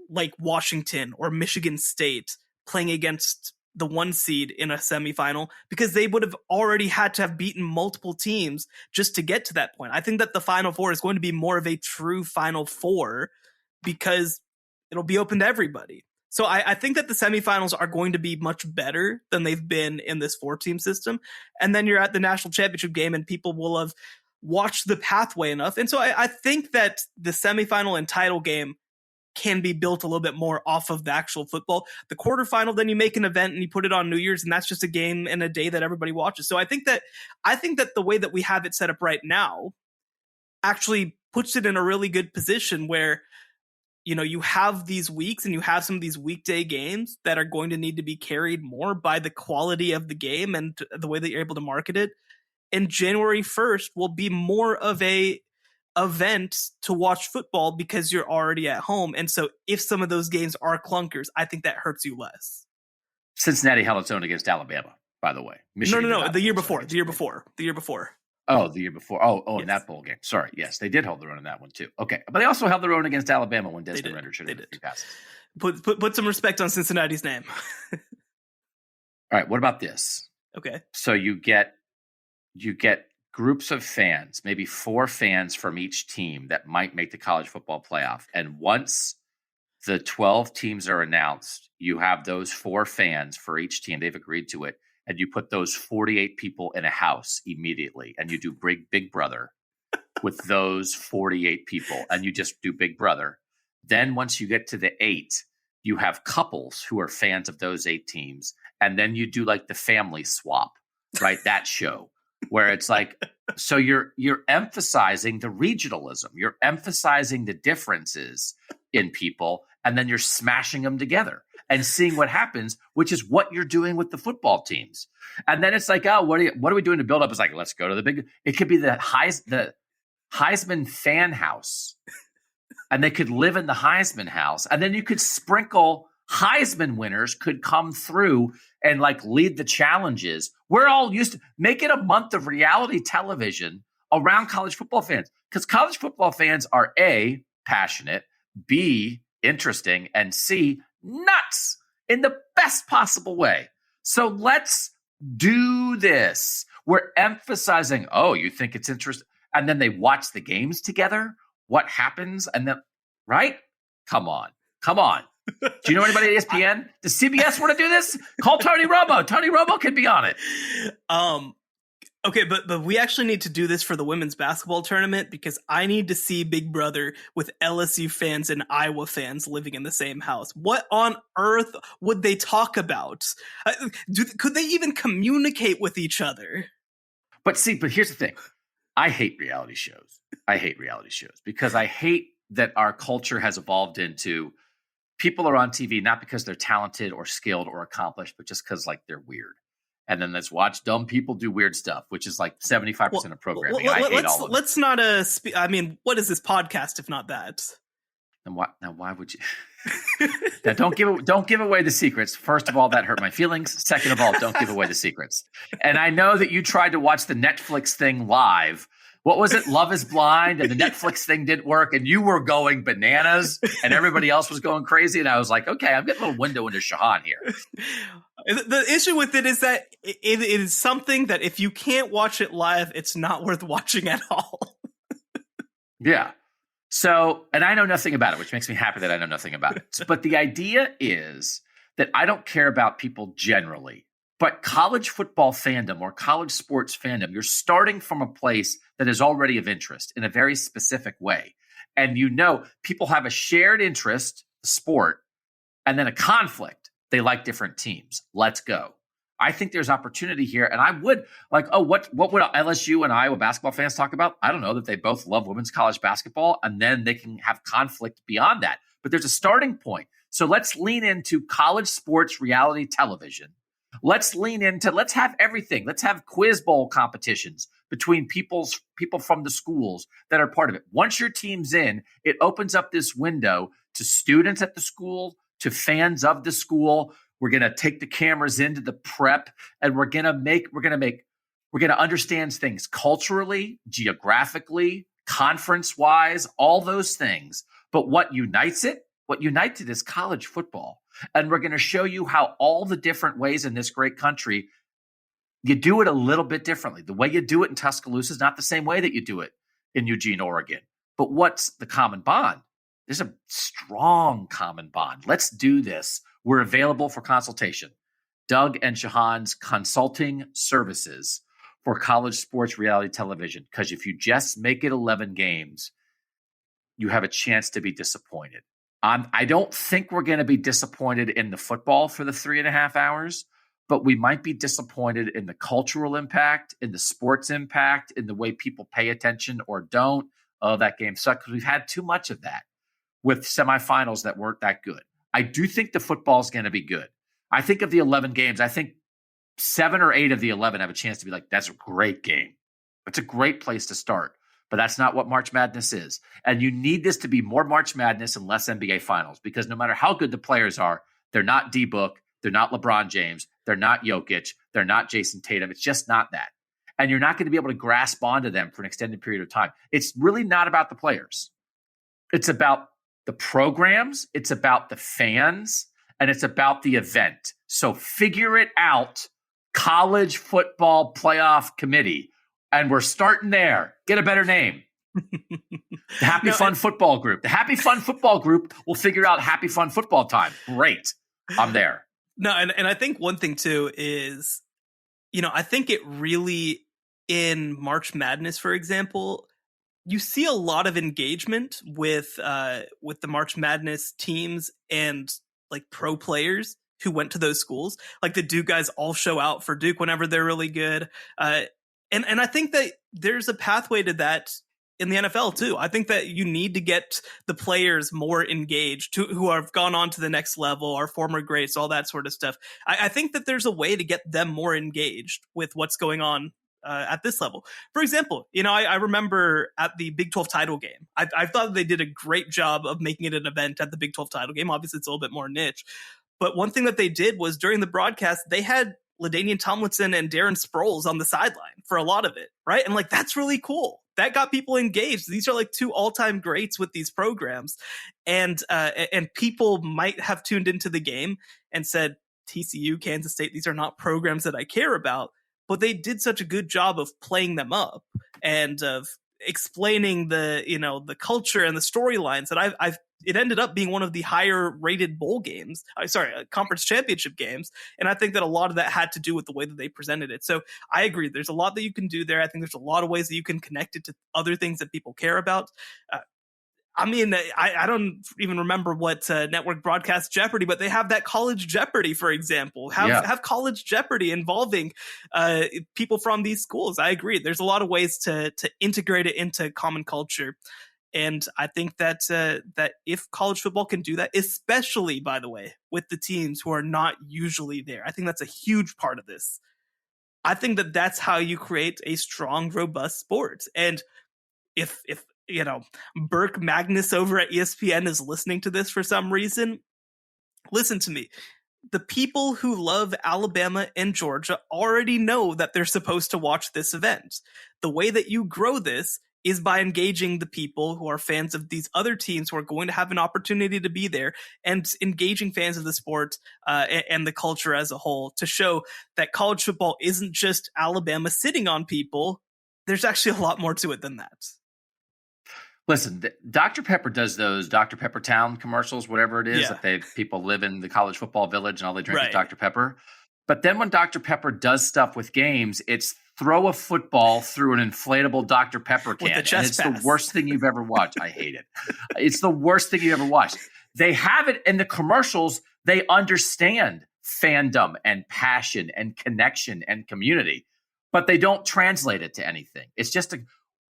like Washington or Michigan State playing against the 1 seed in a semifinal, because they would have already had to have beaten multiple teams just to get to that point. I think that the Final Four is going to be more of a true Final Four because it'll be open to everybody. So I think that the semifinals are going to be much better than they've been in this 4-team system. And then you're at the national championship game and people will have watched the pathway enough. And so I think that the semifinal and title game can be built a little bit more off of the actual football. The quarterfinal, then you make an event and you put it on New Year's, and that's just a game and a day that everybody watches. So I think that the way that we have it set up right now actually puts it in a really good position where, you have these weeks and you have some of these weekday games that are going to need to be carried more by the quality of the game and the way that you're able to market it. And January 1st will be more of a event to watch football because you're already at home. And so if some of those games are clunkers, I think that hurts you less. Cincinnati held its own against Alabama, by the way. Michigan No. The year before. Oh, the year before. Oh, yes. In that bowl game. Sorry. Yes, they did hold their own in that one too. Okay. But they also held their own against Alabama when Desmond Ritter should have hit 3 passes. Put some respect on Cincinnati's name. All right. What about this? Okay. So you get groups of fans, maybe 4 fans from each team that might make the college football playoff. And once the 12 teams are announced, you have those 4 fans for each team. They've agreed to it. And you put those 48 people in a house immediately. And you do Big Brother with those 48 people. And you just do Big Brother. Then once you get to the 8, you have couples who are fans of those 8 teams. And then you do like the family swap, right? That show. Where it's like, so you're emphasizing the regionalism, you're emphasizing the differences in people, and then you're smashing them together and seeing what happens, which is what you're doing with the football teams. And then it's like, oh, what are we doing to build up? It's like, let's go to the big. It could be the Heisman fan house, and they could live in the Heisman house, and then you could sprinkle Heisman winners could come through and like lead the challenges. We're all used to make it a month of reality television around college football fans, because college football fans are A, passionate, B, interesting, and C, nuts in the best possible way. So let's do this. We're emphasizing, oh, you think it's interesting? And then they watch the games together. What happens? And then, right? Come on. Do you know anybody at ESPN? Does CBS want to do this? Call Tony Romo. Tony Romo could be on it. Okay, but we actually need to do this for the women's basketball tournament, because I need to see Big Brother with LSU fans and Iowa fans living in the same house. What on earth would they talk about? Could they even communicate with each other? But here's the thing. I hate reality shows. Because I hate that our culture has evolved into people are on TV not because they're talented or skilled or accomplished, but just because like they're weird. And then let's watch dumb people do weird stuff, which is like 75% of programming. I hate all of it. Let's not what is this podcast if not that? And why would you? Now, don't give away the secrets. First of all, that hurt my feelings. Second of all, don't give away the secrets. And I know that you tried to watch the Netflix thing live. What was it? Love is Blind, and the Netflix thing didn't work, and you were going bananas, and everybody else was going crazy. And I was like, okay, I'm getting a little window into Shehan here. The issue with it is that it is something that if you can't watch it live, it's not worth watching at all. Yeah. So, and I know nothing about it, which makes me happy that I know nothing about it. But the idea is that I don't care about people generally, but college football fandom or college sports fandom, you're starting from a place that is already of interest in a very specific way. And people have a shared interest, sport, and then a conflict. They like different teams. Let's go. I think there's opportunity here. And I would what would LSU and Iowa basketball fans talk about? I don't know, that they both love women's college basketball, and then they can have conflict beyond that. But there's a starting point. So let's lean into college sports reality television. Let's have everything. Let's have quiz bowl competitions between people from the schools that are part of it. Once your team's in, it opens up this window to students at the school, to fans of the school. We're going to take the cameras into the prep, and we're going to understand things culturally, geographically, conference-wise, all those things. But what unites it is college football. And we're going to show you how all the different ways in this great country, you do it a little bit differently. The way you do it in Tuscaloosa is not the same way that you do it in Eugene, Oregon. But what's the common bond? There's a strong common bond. Let's do this. We're available for consultation. Doug and Shehan's consulting services for college sports reality television. Because if you just make it 11 games, you have a chance to be disappointed. I don't think we're going to be disappointed in the football for the 3.5 hours, but we might be disappointed in the cultural impact, in the sports impact, in the way people pay attention or don't. Oh, that game sucked, because we've had too much of that with semifinals that weren't that good. I do think the football is going to be good. I think of the 11 games, I think 7 or 8 of the 11 have a chance to be like, that's a great game. It's a great place to start. But that's not what March Madness is. And you need this to be more March Madness and less NBA Finals, because no matter how good the players are, they're not D-Book, they're not LeBron James, they're not Jokic, they're not Jason Tatum. It's just not that. And you're not going to be able to grasp onto them for an extended period of time. It's really not about the players. It's about the programs, it's about the fans, and it's about the event. So figure it out, College Football Playoff Committee. And we're starting there. Get a better name. The Happy Fun Football Group. The Happy Fun Football Group will figure out Happy Fun Football Time. Great. I'm there. No, and I think one thing too is, I think it really, in March Madness, for example, you see a lot of engagement with the March Madness teams and like pro players who went to those schools. Like the Duke guys all show out for Duke whenever they're really good. And I think that there's a pathway to that in the NFL too. I think that you need to get the players more engaged, who have gone on to the next level, our former greats, all that sort of stuff. I think that there's a way to get them more engaged with what's going on at this level. For example, I remember at the Big 12 title game, I thought they did a great job of making it an event at the Big 12 title game. Obviously, it's a little bit more niche. But one thing that they did was during the broadcast, they had LaDainian Tomlinson and Darren Sproles on the sideline for a lot of it, right? And like, that's really cool. That got people engaged. These are like 2 all-time greats with these programs. And people might have tuned into the game and said, TCU, Kansas State, these are not programs that I care about. But they did such a good job of playing them up and of explaining the culture and the storylines that it ended up being one of the higher rated bowl games. Conference championship games. And I think that a lot of that had to do with the way that they presented it. So I agree. There's a lot that you can do there. I think there's a lot of ways that you can connect it to other things that people care about. I don't even remember what network broadcasts Jeopardy, but they have that College Jeopardy, for example. Have College Jeopardy involving people from these schools. I agree. There's a lot of ways to integrate it into common culture. And I think that if college football can do that, especially, by the way, with the teams who are not usually there, I think that's a huge part of this. I think that that's how you create a strong, robust sport. And if Burke Magnus over at ESPN is listening to this for some reason, listen to me. The people who love Alabama and Georgia already know that they're supposed to watch this event. The way that you grow this is by engaging the people who are fans of these other teams who are going to have an opportunity to be there, and engaging fans of the sport and the culture as a whole, to show that college football isn't just Alabama sitting on people. There's actually a lot more to it than that. Listen, Dr. Pepper does those Dr. Pepper Town commercials, whatever it is, that people live in the college football village and all they drink is Dr. Pepper. But then when Dr. Pepper does stuff with games, it's throw a football through an inflatable Dr. Pepper can. And it's the worst thing you've ever watched. I hate it. It's the worst thing you ever watched. They have it in the commercials. They understand fandom and passion and connection and community, but they don't translate it to anything. It's just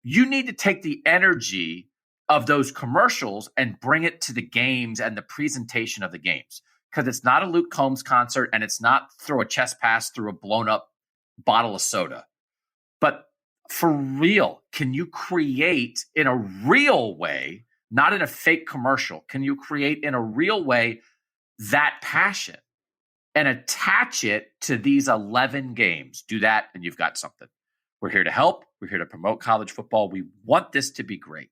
you need to take the energy of those commercials and bring it to the games and the presentation of the games. Because it's not a Luke Combs concert and it's not throw a chest pass through a blown up bottle of soda. But for real, can you create in a real way, not in a fake commercial, can you create in a real way that passion and attach it to these 11 games? Do that and you've got something. We're here to help. We're here to promote college football. We want this to be great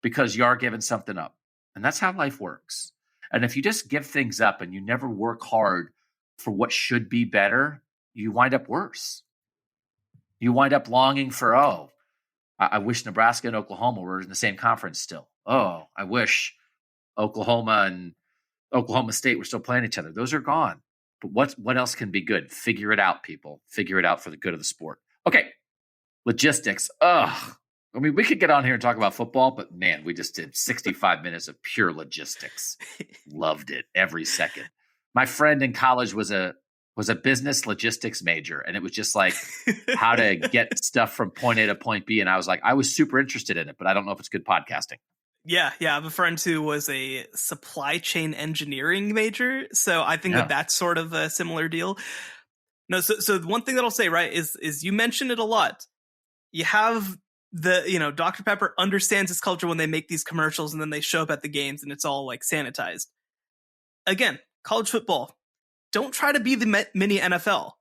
because you are giving something up. And that's how life works. And if you just give things up and you never work hard for what should be better, you wind up worse. You wind up longing for, I wish Nebraska and Oklahoma were in the same conference still. Oh, I wish Oklahoma and Oklahoma State were still playing each other. Those are gone. But what else can be good? Figure it out, people. Figure it out for the good of the sport. Okay, logistics. I mean, we could get on here and talk about football, but man, we just did 65 minutes of pure logistics. Loved it every second. My friend in college was a business logistics major, and it was just like how to get stuff from point A to point B. And I was like, I was super interested in it, but I don't know if it's good podcasting. Yeah. I have a friend who was a supply chain engineering major. So I think that's sort of a similar deal. No, so one thing that I'll say, right, is you mentioned it a lot. You have Dr. Pepper understands his culture when they make these commercials and then they show up at the games and it's all like sanitized. Again, college football, don't try to be the mini NFL.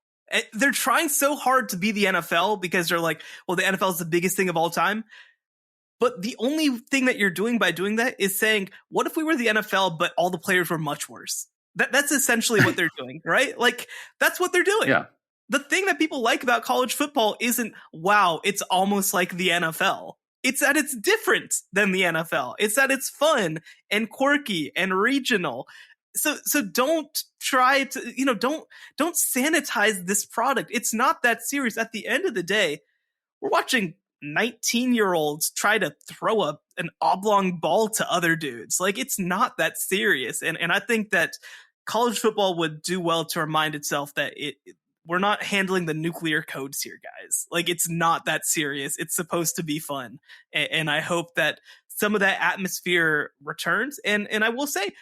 They're trying so hard to be the NFL because they're like, well, the NFL is the biggest thing of all time. But the only thing that you're doing by doing that is saying, what if we were the NFL, but all the players were much worse? That's essentially what they're doing, right? Like, that's what they're doing. Yeah. The thing that people like about college football isn't, wow, it's almost like the NFL. It's that it's different than the NFL. It's that it's fun and quirky and regional. So don't try to, don't sanitize this product. It's not that serious. At the end of the day, we're watching 19-year-olds try to throw an oblong ball to other dudes. Like, it's not that serious. And I think that college football would do well to remind itself that we're not handling the nuclear codes here, guys. Like, it's not that serious. It's supposed to be fun. And I hope that some of that atmosphere returns. And I will say,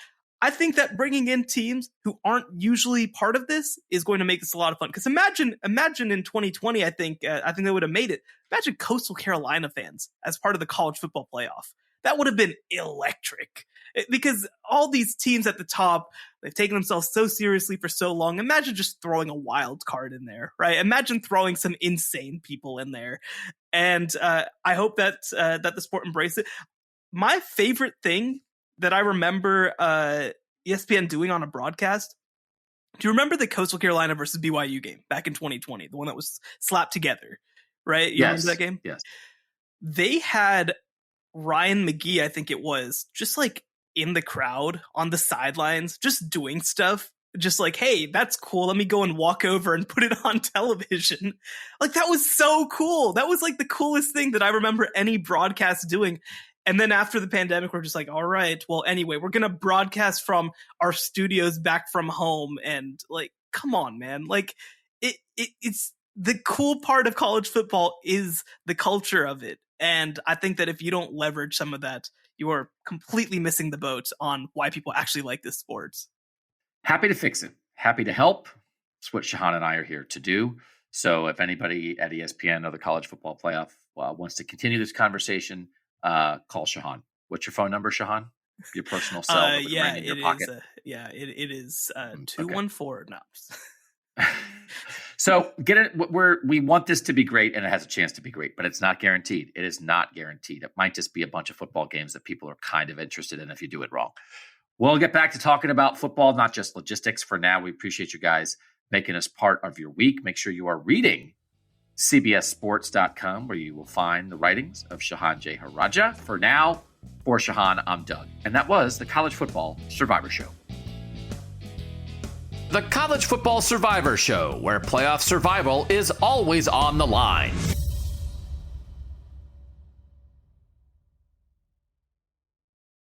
I think that bringing in teams who aren't usually part of this is going to make this a lot of fun. Because imagine in 2020, I think they would have made it. Imagine Coastal Carolina fans as part of the college football playoff. That would have been electric. Because all these teams at the top, they've taken themselves so seriously for so long. Imagine just throwing a wild card in there, right? Imagine throwing some insane people in there. And I hope that the sport embraces it. My favorite thing that I remember ESPN doing on a broadcast, do you remember the Coastal Carolina versus BYU game back in 2020? The one that was slapped together, right? You remember that game? Yes. They had Ryan McGee, I think it was, just like in the crowd on the sidelines, just doing stuff. Just like, hey, that's cool. Let me go and walk over and put it on television. Like, that was so cool. That was like the coolest thing that I remember any broadcast doing. And then after the pandemic, we're just like, all right, well, anyway, we're going to broadcast from our studios back from home. And like, come on, man. Like, it's the cool part of college football is the culture of it. And I think that if you don't leverage some of that, you are completely missing the boat on why people actually like this sport. Happy to fix it. Happy to help. It's what Shehan and I are here to do. So if anybody at ESPN or the college football playoff wants to continue this conversation, call Shehan. What's your phone number, Shehan? Your personal cell that would ring in your pocket. It is 214. No. So get it. We want this to be great, and it has a chance to be great, but it's not guaranteed. It is not guaranteed. It might just be a bunch of football games that people are kind of interested in if you do it wrong. We'll get back to talking about football, not just logistics. For now, we appreciate you guys making us part of your week. Make sure you are reading CBSSports.com, where you will find the writings of Shehan Jeyarajah. For now, for Shehan, I'm Doug. And that was the College Football Survivor Show. The College Football Survivor Show, where playoff survival is always on the line.